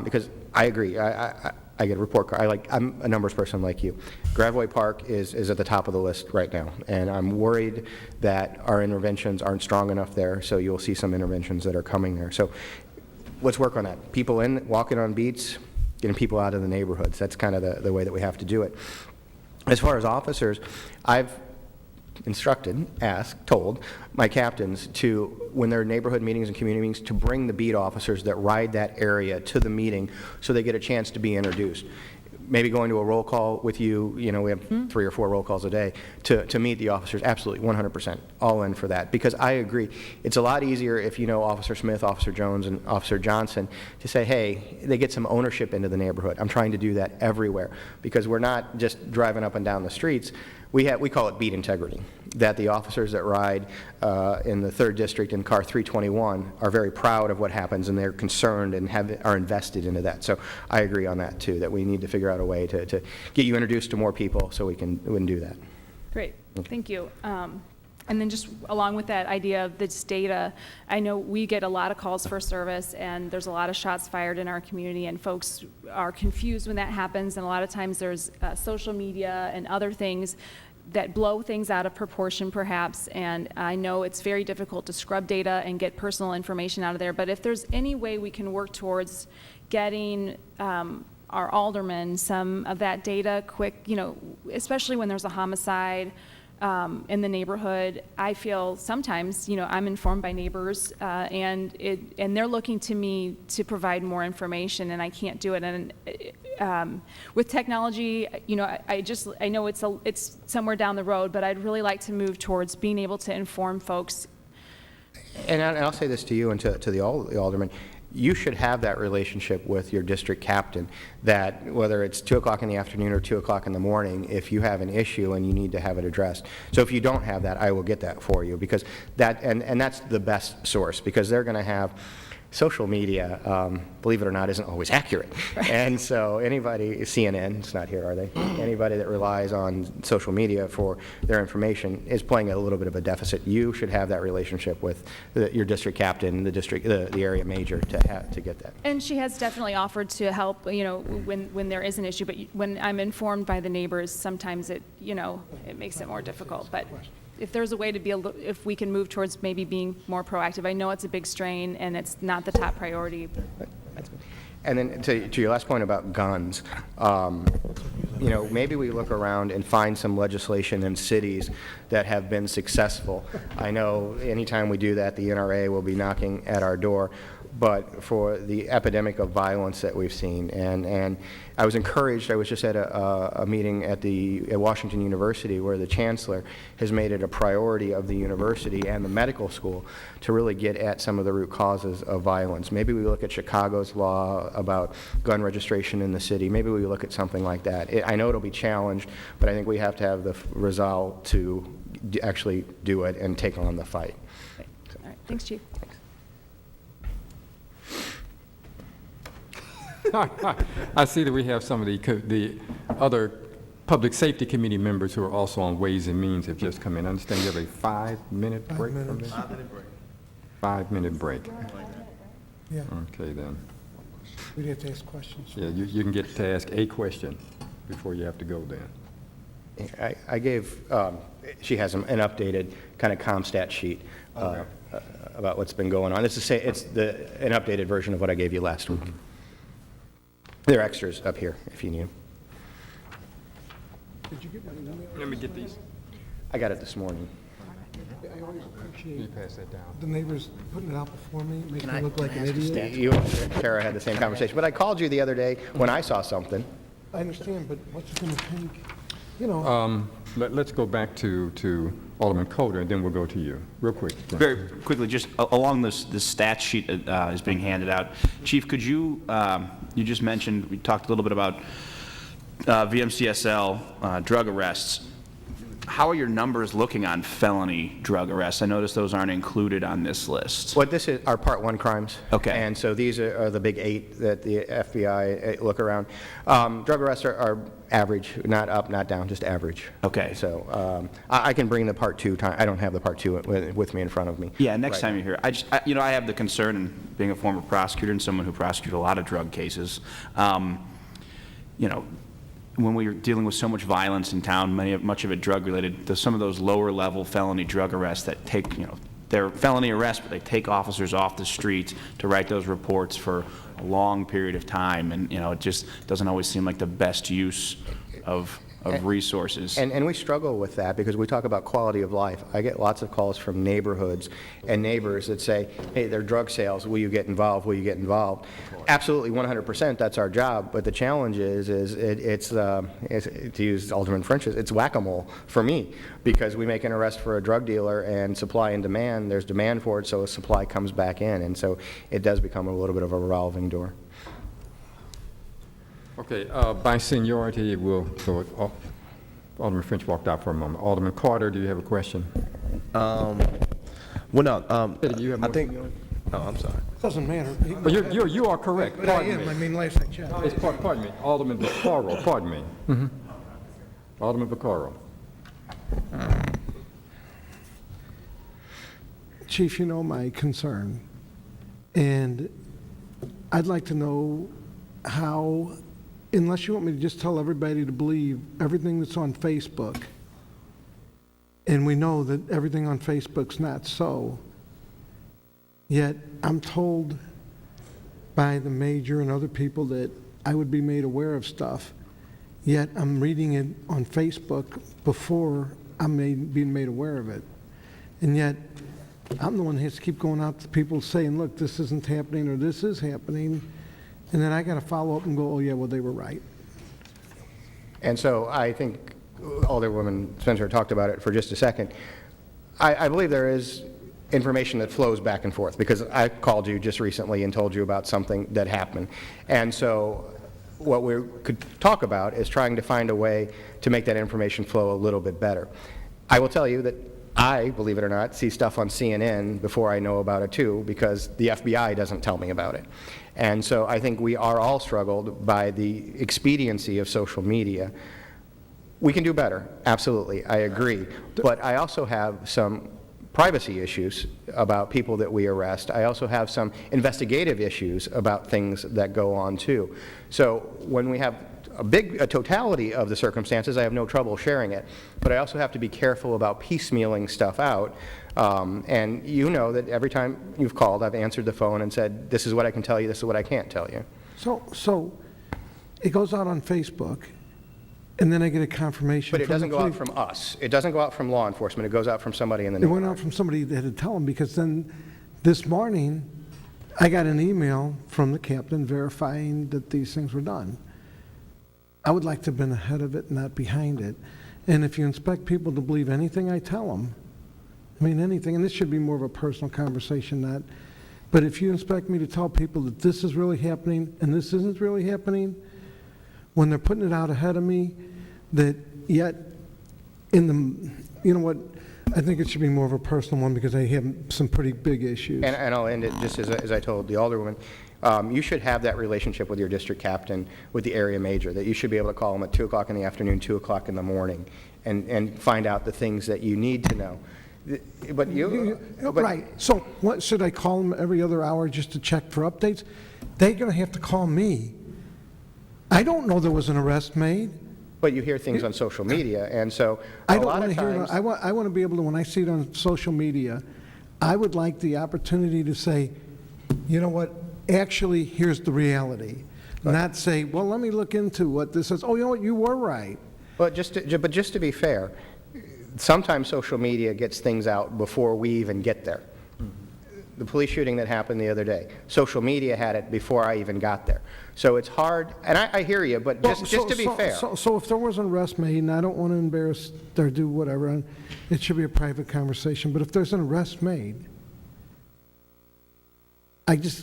Because I agree, I get a report card. I'm a numbers person like you. Graveway Park is at the top of the list right now, and I'm worried that our interventions aren't strong enough there, so you'll see some interventions that are coming there. So let's work on that. People walking on beats, getting people out of the neighborhoods. That's kind of the way that we have to do it. As far as officers, I've told my captains to, when there are neighborhood meetings and community meetings, to bring the beat officers that ride that area to the meeting so they get a chance to be introduced. Maybe going to a roll call with you, we have 3 or 4 roll calls a day, to meet the officers, absolutely, 100%, all in for that. Because I agree, it's a lot easier if you know Officer Smith, Officer Jones, and Officer Johnson to say, hey, they get some ownership into the neighborhood. I'm trying to do that everywhere, because we're not just driving up and down the streets. We call it beat integrity, that the officers that ride in the 3rd District in car 321 are very proud of what happens, and they're concerned and are invested into that. So I agree on that too, that we need to figure out a way to get you introduced to more people so we can do that. Great, thank you. And then just along with that idea of this data, I know we get a lot of calls for service, and there's a lot of shots fired in our community, and folks are confused when that happens, and a lot of times there's social media and other things that blow things out of proportion perhaps, and I know it's very difficult to scrub data and get personal information out of there, but if there's any way we can work towards getting our aldermen some of that data quick, especially when there's a homicide in the neighborhood, I feel sometimes, I'm informed by neighbors, and they're looking to me to provide more information, and I can't do it. And with technology, I know it's somewhere down the road, but I'd really like to move towards being able to inform folks. And I'll say this to you and to the aldermen. You should have that relationship with your district captain, that whether it's 2 o'clock in the afternoon or 2 o'clock in the morning, if you have an issue and you need to have it addressed. So if you don't have that, I will get that for you, because and that's the best source, because they're going to have social media, believe it or not, isn't always accurate. And so anybody, CNN's not here, are they? Anybody that relies on social media for their information is playing a little bit of a deficit. You should have that relationship with your district captain, the area major to get that. And she has definitely offered to help, when there is an issue, but when I'm informed by the neighbors, sometimes it makes it more difficult. But if there's a way to if we can move towards maybe being more proactive, I know it's a big strain and it's not the top priority. And then to your last point about guns, maybe we look around and find some legislation in cities that have been successful. I know anytime we do that, the NRA will be knocking at our door. But for the epidemic of violence that we've seen, and I was encouraged, I was just at a meeting at Washington University where the chancellor has made it a priority of the university and the medical school to really get at some of the root causes of violence. Maybe we look at Chicago's law about gun registration in the city. Maybe we look at something like that. I know it'll be challenged, but I think we have to have the resolve to actually do it and take on the fight. All right, thanks, Chief. I see that we have some of the other Public Safety Committee members who are also on Ways and Means have just come in. I understand you have a 5-minute break from this? 5-minute break. 5-minute break. Yeah, Okay, then. we'd have to ask questions. Yeah, you can get to ask a question before you have to go then. I gave, she has an updated kind of ComStat sheet about what's been going on. It's an updated version of what I gave you last week. There are extras up here if you need them. Did you get my email? Let me get these. I got it this morning. I always Can you appreciate pass that down? the neighbors putting it out before me, makes me look like an idiot. You and Tara had the same conversation, but I called you the other day when I saw something. I understand, but what's it gonna take? Let's go back to Alderman Coulter, and then we'll go to you, real quick. Very quickly, just along this stat sheet that is being handed out, Chief, could you, you just mentioned, we talked a little bit about VMCSL drug arrests. How are your numbers looking on felony drug arrests? I noticed those aren't included on this list. What this is are Part 1 crimes. Okay. And so these are the big 8 that the FBI look around. Drug arrests are average, not up, not down, just average. Okay. So I can bring the Part 2 time. I don't have the Part 2 with me in front of me. Yeah, next Right. time you're here. I have the concern, and being a former prosecutor and someone who prosecuted a lot of drug cases, when we're dealing with so much violence in town, much of it drug-related, some of those lower-level felony drug arrests that take, they're felony arrests, but they take officers off the streets to write those reports for a long period of time, and, it just doesn't always seem like the best use of resources. And we struggle with that because we talk about quality of life. I get lots of calls from neighborhoods and neighbors that say, hey, they're drug sales, will you get involved, will you get involved? Absolutely, 100%, that's our job, but the challenge is it's to use Alderman French's, it's whack-a-mole for me, because we make an arrest for a drug dealer and supply and demand, there's demand for it, so a supply comes back in, and so it does become a little bit of a revolving door. Okay, by seniority, we'll go, Alderman French walked out for a moment. Alderman Carter, do you have a question? Well, no, Do you have I more think, seniority? no, I'm sorry. Doesn't matter. Oh, you are correct, But I pardon am, I me. mean, last I checked. It's pardon me, Alderman Vaccaro, pardon me. Alderman Vaccaro. Chief, you know my concern, and I'd like to know how, unless you want me to just tell everybody to believe everything that's on Facebook, and we know that everything on Facebook's not so, yet I'm told by the major and other people that I would be made aware of stuff, yet I'm reading it on Facebook before I'm being made aware of it. And yet, I'm the one who has to keep going out to people saying, look, this isn't happening or this is happening, and then I got to follow up and go, oh yeah, well, they were right. And so I think Alderwoman Spencer talked about it for just a second. I believe there is information that flows back and forth, because I called you just recently and told you about something that happened. And so what we could talk about is trying to find a way to make that information flow a little bit better. I will tell you that I, believe it or not, see stuff on CNN before I know about it too, because the FBI doesn't tell me about it. And so I think we are all struggled by the expediency of social media. We can do better, absolutely, I agree. But I also have some privacy issues about people that we arrest. I also have some investigative issues about things that go on too. So when we have a totality of the circumstances, I have no trouble sharing it. But I also have to be careful about piecemealing stuff out. And you know that every time you've called, I've answered the phone and said, this is what I can tell you, this is what I can't tell you. So it goes out on Facebook, and then I get a confirmation. But it from doesn't the go out police. from us. It doesn't go out from law enforcement. It goes out from somebody in the It went neighborhood. out from somebody that had to tell them, because then this morning, I got an email from the captain verifying that these things were done. I would like to have been ahead of it, not behind it. And if you expect people to believe anything I tell them, I mean anything, and this should be more of a personal conversation, not, but if you expect me to tell people that this is really happening and this isn't really happening, when they're putting it out ahead of me, that yet in the, you know what, I think it should be more of a personal one, because I have some pretty big issues. And I'll end it just as I told the Alderwoman. You should have that relationship with your district captain, with the area major, that you should be able to call them at 2 o'clock in the afternoon, 2 o'clock in the morning, and find out the things that you need to know. But Right, so what, should I call them every other hour just to check for updates? They're gonna have to call me. I don't know there was an arrest made. But you hear things on social media, and so I a don't lot want of to hear, times... I want to be able to, when I see it on social media, I would like the opportunity to say, you know what, actually, here's the reality. Not say, well, let me look into what this is. Oh, you know what, you were right. But just to be fair, sometimes social media gets things out before we even get there. The police shooting that happened the other day, social media had it before I even got there. So it's hard, and I hear you, but just to be fair. So if there was an arrest made, and I don't want to embarrass or do whatever, and it should be a private conversation, but if there's an arrest made,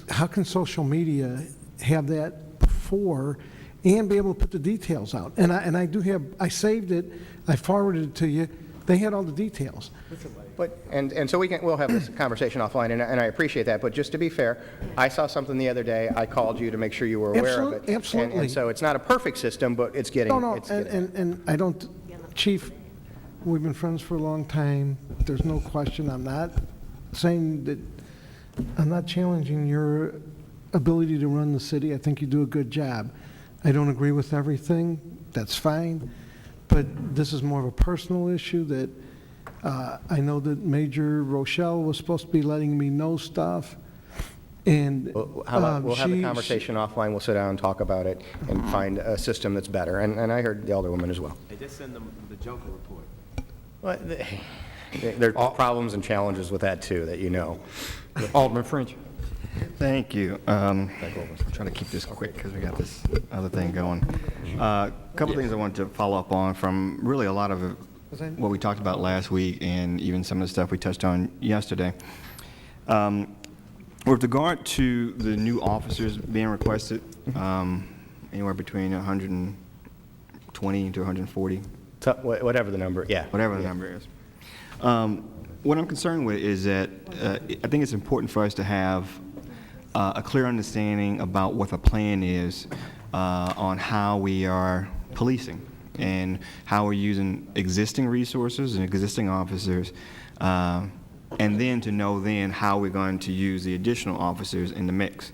how can social media have that before and be able to put the details out? And I do have, I saved it, I forwarded it to you, they had all the details. But, and so we'll have this conversation offline, and I appreciate that, but just to be fair, I saw something the other day, I called you to make sure you were aware of it. Absolutely. And so it's not a perfect system, but it's getting... No, it's getting- and I don't, Chief, we've been friends for a long time, there's no question, I'm not saying that, I'm not challenging your ability to run the city, I think you do a good job. I don't agree with everything, that's fine, but this is more of a personal issue that I know that Major Rochelle was supposed to be letting me know stuff, and How about, we'll have a conversation offline, we'll sit down and talk about it and find a system that's better, and I heard the Alderwoman as well. They just send them the Joker report. Well, there are problems and challenges with that too, that you know. Alderman French. Thank you. I'm trying to keep this quick because we got this other thing going. A couple things I want to follow up on from really a lot of what we talked about last week and even some of the stuff we touched on yesterday. With regard to the new officers being requested, anywhere between 120 to 140. Whatever the number, yeah. Whatever the number is. What I'm concerned with is that I think it's important for us to have a clear understanding about what the plan is on how we are policing and how we're using existing resources and existing officers, and then to know then how we're going to use the additional officers in the mix.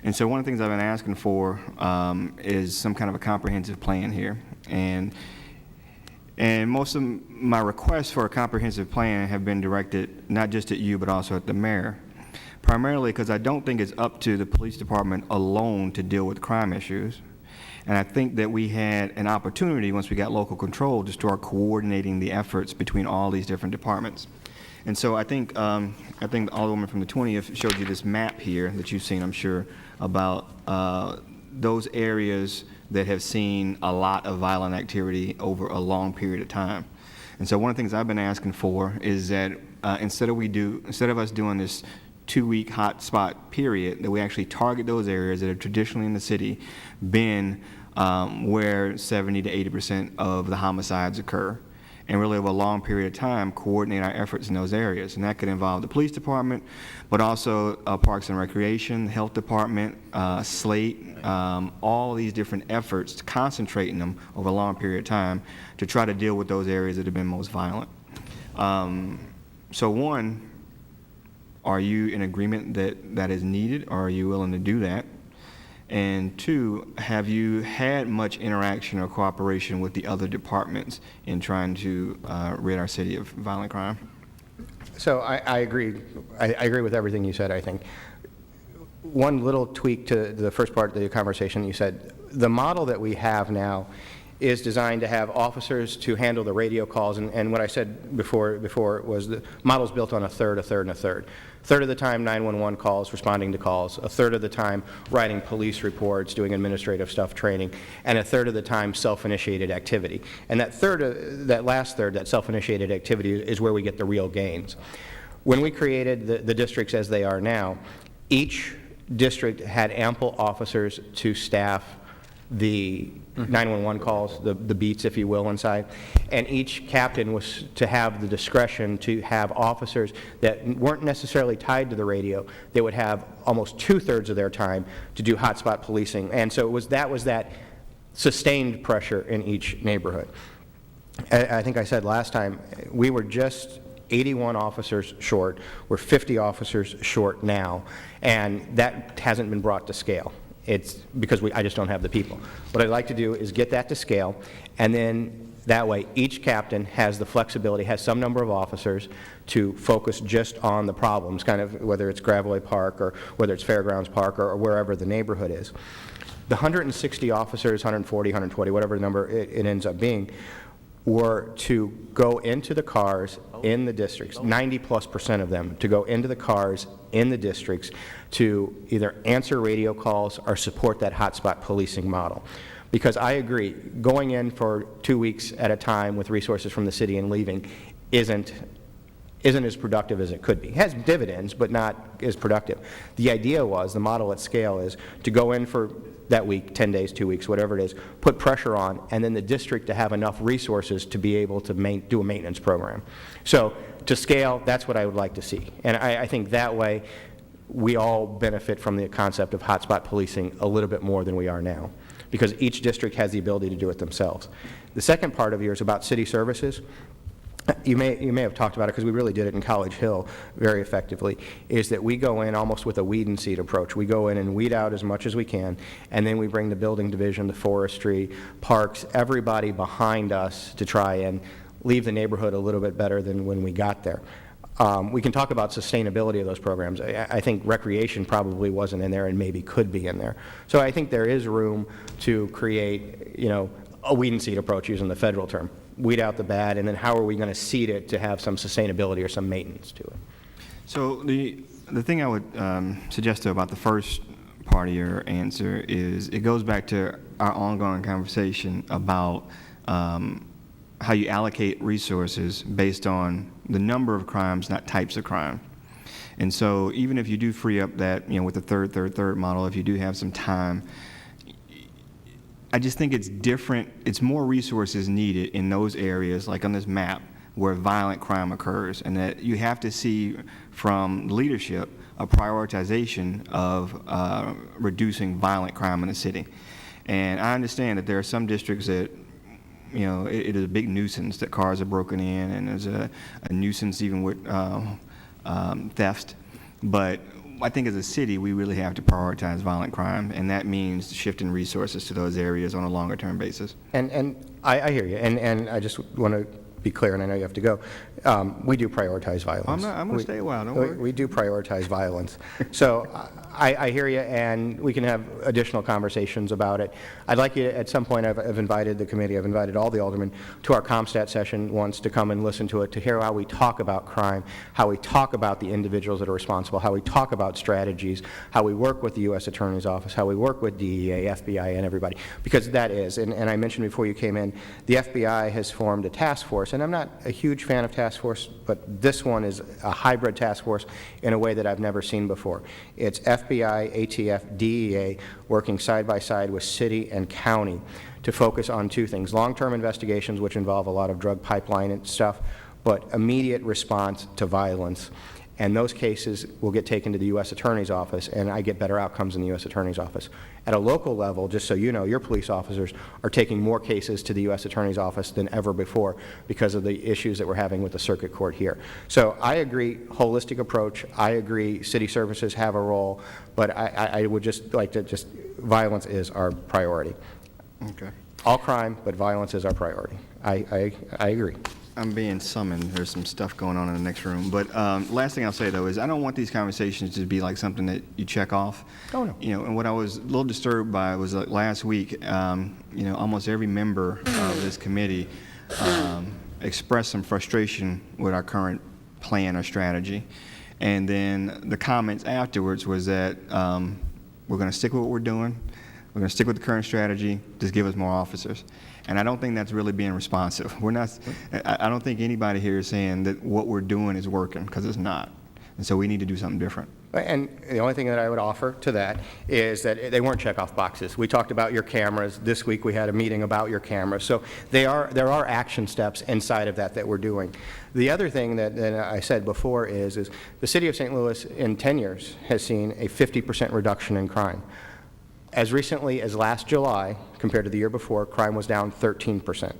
And so one of the things I've been asking for is some kind of a comprehensive plan here. And most of my requests for a comprehensive plan have been directed not just at you, but also at the mayor, primarily because I don't think it's up to the police department alone to deal with crime issues. And I think that we had an opportunity, once we got local control, to start coordinating the efforts between all these different departments. And so I think the Alderwoman from the 20th showed you this map here that you've seen, I'm sure, about those areas that have seen a lot of violent activity over a long period of time. And so one of the things I've been asking for is that instead of us doing this 2-week hot spot period, that we actually target those areas that have traditionally in the city been where 70 to 80% of the homicides occur, and really over a long period of time coordinate our efforts in those areas. And that could involve the police department, but also Parks and Recreation, Health Department, Slate, all these different efforts, concentrating them over a long period of time to try to deal with those areas that have been most violent. So one, are you in agreement that that is needed, or are you willing to do that? And two, have you had much interaction or cooperation with the other departments in trying to rid our city of violent crime? So I agree. I agree with everything you said, I think. One little tweak to the first part of the conversation, you said, the model that we have now is designed to have officers to handle the radio calls, and what I said before was the model's built on a third, a third, and a third. A third of the time 911 calls, responding to calls, a third of the time writing police reports, doing administrative stuff, training, and a third of the time self-initiated activity. And that last third, that self-initiated activity, is where we get the real gains. When we created the districts as they are now, each district had ample officers to staff the 911 calls, the beats, if you will, inside. And each captain was to have the discretion to have officers that weren't necessarily tied to the radio. They would have almost 2/3 of their time to do hotspot policing. And so that was that sustained pressure in each neighborhood. I think I said last time, we were just 81 officers short. We're 50 officers short now, and that hasn't been brought to scale. It's because I just don't have the people. What I'd like to do is get that to scale, and then that way each captain has the flexibility, has some number of officers to focus just on the problems, kind of whether it's Gravois Park or whether it's Fairgrounds Park or wherever the neighborhood is. The 160 officers, 140, 120, whatever number it ends up being, were to go into the cars in the districts, 90+% of them, to go into the cars in the districts to either answer radio calls or support that hotspot policing model. Because I agree, going in for 2 weeks at a time with resources from the city and leaving isn't as productive as it could be. It has dividends, but not as productive. The idea was, the model at scale is to go in for that week, 10 days, 2 weeks, whatever it is, put pressure on, and then the district to have enough resources to be able to do a maintenance program. So to scale, that's what I would like to see. And I think that way we all benefit from the concept of hotspot policing a little bit more than we are now, because each district has the ability to do it themselves. The second part of yours about city services, you may have talked about it because we really did it in College Hill very effectively, is that we go in almost with a weed and seed approach. We go in and weed out as much as we can, and then we bring the building division, the forestry, parks, everybody behind us to try and leave the neighborhood a little bit better than when we got there. We can talk about sustainability of those programs. I think recreation probably wasn't in there and maybe could be in there. So I think there is room to create, a weed and seed approach, using the federal term. Weed out the bad, and then how are we going to seed it to have some sustainability or some maintenance to it? So the thing I would suggest about the first part of your answer is it goes back to our ongoing conversation about how you allocate resources based on the number of crimes, not types of crime. And so even if you do free up that, with the third model, if you do have some time, I just think it's different. It's more resources needed in those areas, like on this map, where violent crime occurs, and that you have to see from leadership a prioritization of reducing violent crime in the city. And I understand that there are some districts that, it is a big nuisance that cars are broken in, and there's a nuisance even with theft. But I think as a city, we really have to prioritize violent crime, and that means shifting resources to those areas on a longer-term basis. And I hear you, and I just want to be clear, and I know you have to go. We do prioritize violence. I'm going to stay a while, don't worry. We do prioritize violence. So I hear you, and we can have additional conversations about it. I'd like you, at some point, I've invited the committee, I've invited all the aldermen to our ComStat session once to come and listen to it, to hear how we talk about crime, how we talk about the individuals that are responsible, how we talk about strategies, how we work with the U.S. Attorney's Office, how we work with DEA, FBI, and everybody. Because that is, and I mentioned before you came in, the FBI has formed a task force, and I'm not a huge fan of task force, but this one is a hybrid task force in a way that I've never seen before. It's FBI, ATF, DEA working side by side with city and county to focus on two things: long-term investigations, which involve a lot of drug pipeline and stuff, but immediate response to violence. And those cases will get taken to the U.S. Attorney's Office, and I get better outcomes in the U.S. Attorney's Office. At a local level, just so you know, your police officers are taking more cases to the U.S. Attorney's Office than ever before because of the issues that we're having with the circuit court here. So I agree, holistic approach. I agree city services have a role, but I would just like to violence is our priority. Okay. All crime, but violence is our priority. I agree. I'm being summoned. There's some stuff going on in the next room. But last thing I'll say, though, is I don't want these conversations to be like something that you check off. Oh, no. You know, and what I was a little disturbed by was last week, you know, almost every member of this committee expressed some frustration with our current plan or strategy. And then the comments afterwards was that we're going to stick with what we're doing. We're going to stick with the current strategy. Just give us more officers. And I don't think that's really being responsive. We're not, I don't think anybody here is saying that what we're doing is working, because it's not. And so we need to do something different. And the only thing that I would offer to that is that they weren't check-off boxes. We talked about your cameras. This week we had a meeting about your cameras. So there are action steps inside of that we're doing. The other thing that I said before is the city of St. Louis in 10 years has seen a 50% reduction in crime. As recently as last July, compared to the year before, crime was down 13%.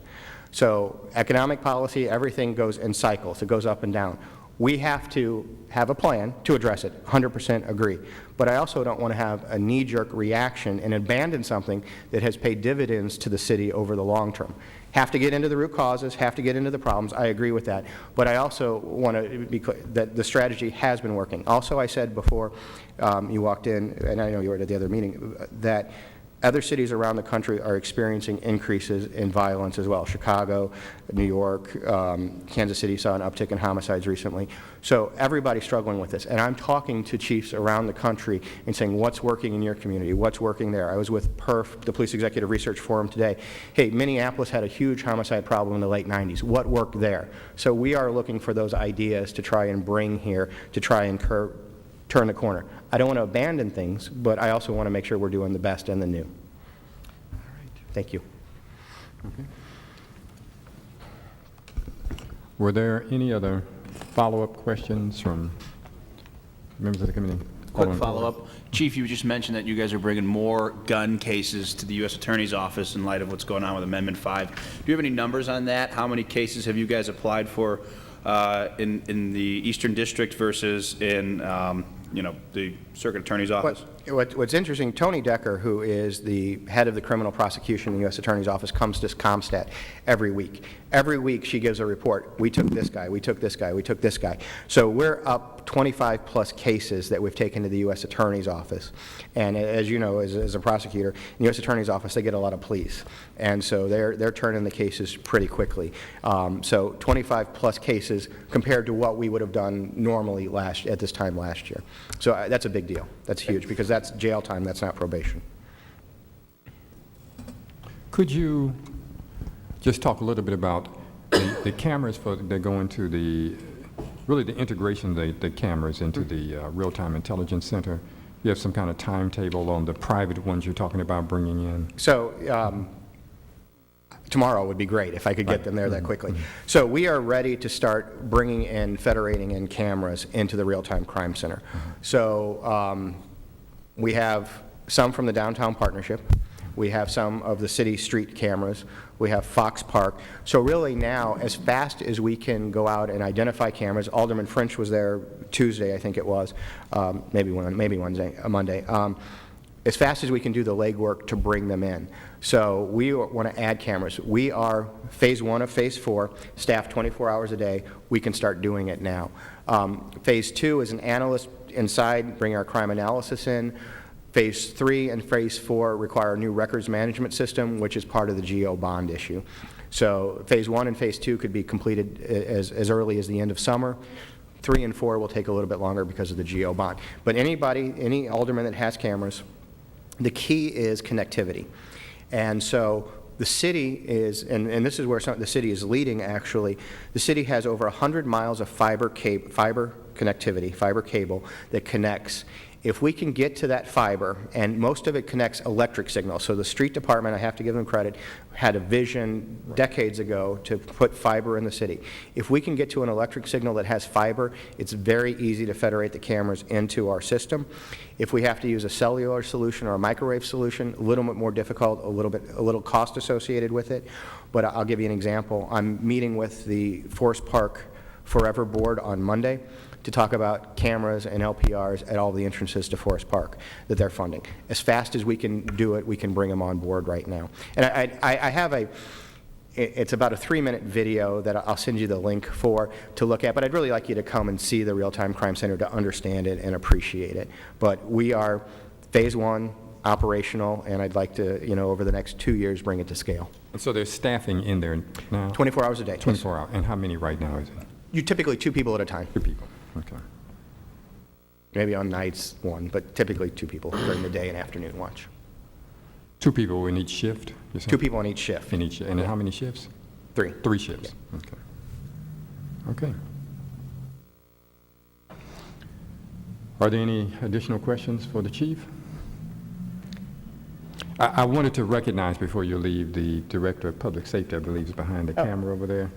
So economic policy, everything goes in cycles. It goes up and down. We have to have a plan to address it, 100% agree. But I also don't want to have a knee-jerk reaction and abandon something that has paid dividends to the city over the long term. Have to get into the root causes, have to get into the problems. I agree with that. But I also want to be clear that the strategy has been working. Also, I said before you walked in, and I know you were at the other meeting, that other cities around the country are experiencing increases in violence as well. Chicago, New York, Kansas City saw an uptick in homicides recently. So everybody's struggling with this. And I'm talking to chiefs around the country and saying, what's working in your community? What's working there? I was with PERF, the Police Executive Research Forum today. Hey, Minneapolis had a huge homicide problem in the late 90s. What worked there? So we are looking for those ideas to try and bring here to try and turn the corner. I don't want to abandon things, but I also want to make sure we're doing the best and the new. All right. Thank you. Okay. Were there any other follow-up questions from members of the committee? Quick follow-up. Chief, you just mentioned that you guys are bringing more gun cases to the U.S. Attorney's Office in light of what's going on with Amendment 5. Do you have any numbers on that? How many cases have you guys applied for in the Eastern District versus in you know, the Circuit Attorney's Office? What's interesting, Tony Decker, who is the head of the criminal prosecution in the U.S. Attorney's Office, comes to ComStat every week. Every week she gives a report. We took this guy, we took this guy, we took this guy. So we're up 25 plus cases that we've taken to the U.S. Attorney's Office. And as you know, as a prosecutor, in the U.S. Attorney's Office, they get a lot of pleas. And so they're turning the cases pretty quickly. So 25 plus cases compared to what we would have done normally at this time last year. So that's a big deal. That's huge, because that's jail time, that's not probation. Could you just talk a little bit about the cameras that go into really the integration of the cameras into the real-time intelligence center? You have some kind of timetable on the private ones you're talking about bringing in? So tomorrow would be great if I could get them there that quickly. So we are ready to start bringing in, federating in cameras into the real-time crime center. So we have some from the downtown partnership. We have some of the city street cameras. We have Fox Park. So really now, as fast as we can go out and identify cameras, Alderman French was there Tuesday, I think it was, maybe Wednesday, Monday. As fast as we can do the legwork to bring them in. So we want to add cameras. We are phase 1 of phase 4, staffed 24 hours a day. We can start doing it now. Phase 2 is an analyst inside, bring our crime analysis in. Phase 3 and phase 4 require a new records management system, which is part of the GO bond issue. So phase 1 and phase 2 could be completed as early as the end of summer. 3 and 4 will take a little bit longer because of the GO bond. But any alderman that has cameras, the key is connectivity. And so the city is, and this is where the city is leading, actually, the city has over 100 miles of fiber connectivity, fiber cable that connects. If we can get to that fiber, and most of it connects electric signals, so the street department, I have to give them credit, had a vision decades ago to put fiber in the city. If we can get to an electric signal that has fiber, it's very easy to federate the cameras into our system. If we have to use a cellular solution or a microwave solution, a little bit more difficult, a little cost associated with it. But I'll give you an example. I'm meeting with the Forest Park Forever Board on Monday to talk about cameras and LPRs at all the entrances to Forest Park that they're funding. As fast as we can do it, we can bring them on board right now. And I have it's about a 3-minute video that I'll send you the link for to look at, but I'd really like you to come and see the Real-Time Crime Center to understand it and appreciate it. But we are phase 1, operational, and I'd like to, over the next 2 years, bring it to scale. And so there's staffing in there now? 24 hours a day. 24 hours. And how many right now is it? You typically 2 people at a time. 2 people. Okay. Maybe on nights 1, but typically 2 people during the day and afternoon watch. 2 people in each shift, you said? 2 people on each shift. In each, and how many shifts? 3. 3 shifts. Okay. Okay. Are there any additional questions for the chief? I wanted to recognize before you leave the Director of Public Safety, I believe, is behind the camera over there.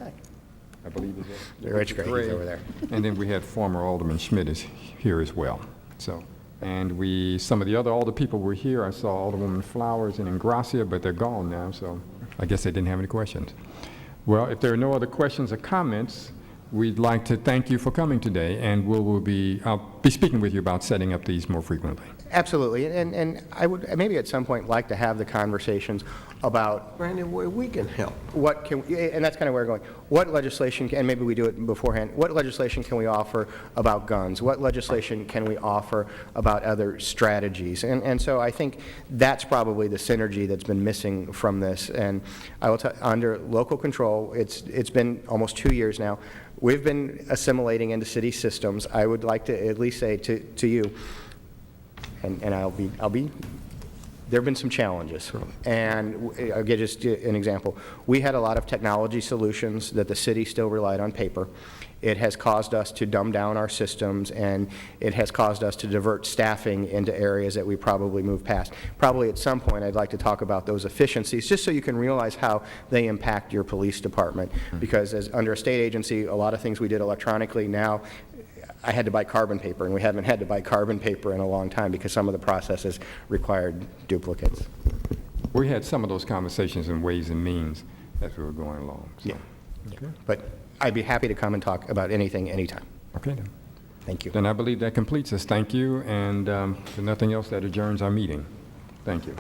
I believe is it? Rich Gray, he's over there. And then we had former Alderman Schmidt is here as well. So, and some of the other Alder people were here. I saw Alderwoman Flowers and Ingracia, but they're gone now, so I guess they didn't have any questions. Well, if there are no other questions or comments, we'd like to thank you for coming today, and I'll be speaking with you about setting up these more frequently. Absolutely, and I would maybe at some point like to have the conversations about Brandon, where we can help. and that's kind of where we're going. What legislation, and maybe we do it beforehand, what legislation can we offer about guns? What legislation can we offer about other strategies? And so I think that's probably the synergy that's been missing from this. And I will tell you, under local control, it's been almost 2 years now. We've been assimilating into city systems. I would like to at least say to you, and there have been some challenges. And I'll give just an example. We had a lot of technology solutions that the city still relied on paper. It has caused us to dumb down our systems, and it has caused us to divert staffing into areas that we probably move past. Probably at some point I'd like to talk about those efficiencies, just so you can realize how they impact your police department. Because as under a state agency, a lot of things we did electronically. Now I had to buy carbon paper, and we haven't had to buy carbon paper in a long time because some of the processes required duplicates. We had some of those conversations in Ways and Means as we were going along. So. Yeah. Okay. But I'd be happy to come and talk about anything, anytime. Okay, then. Thank you. Then I believe that completes us. Thank you, and if nothing else, that adjourns our meeting. Thank you.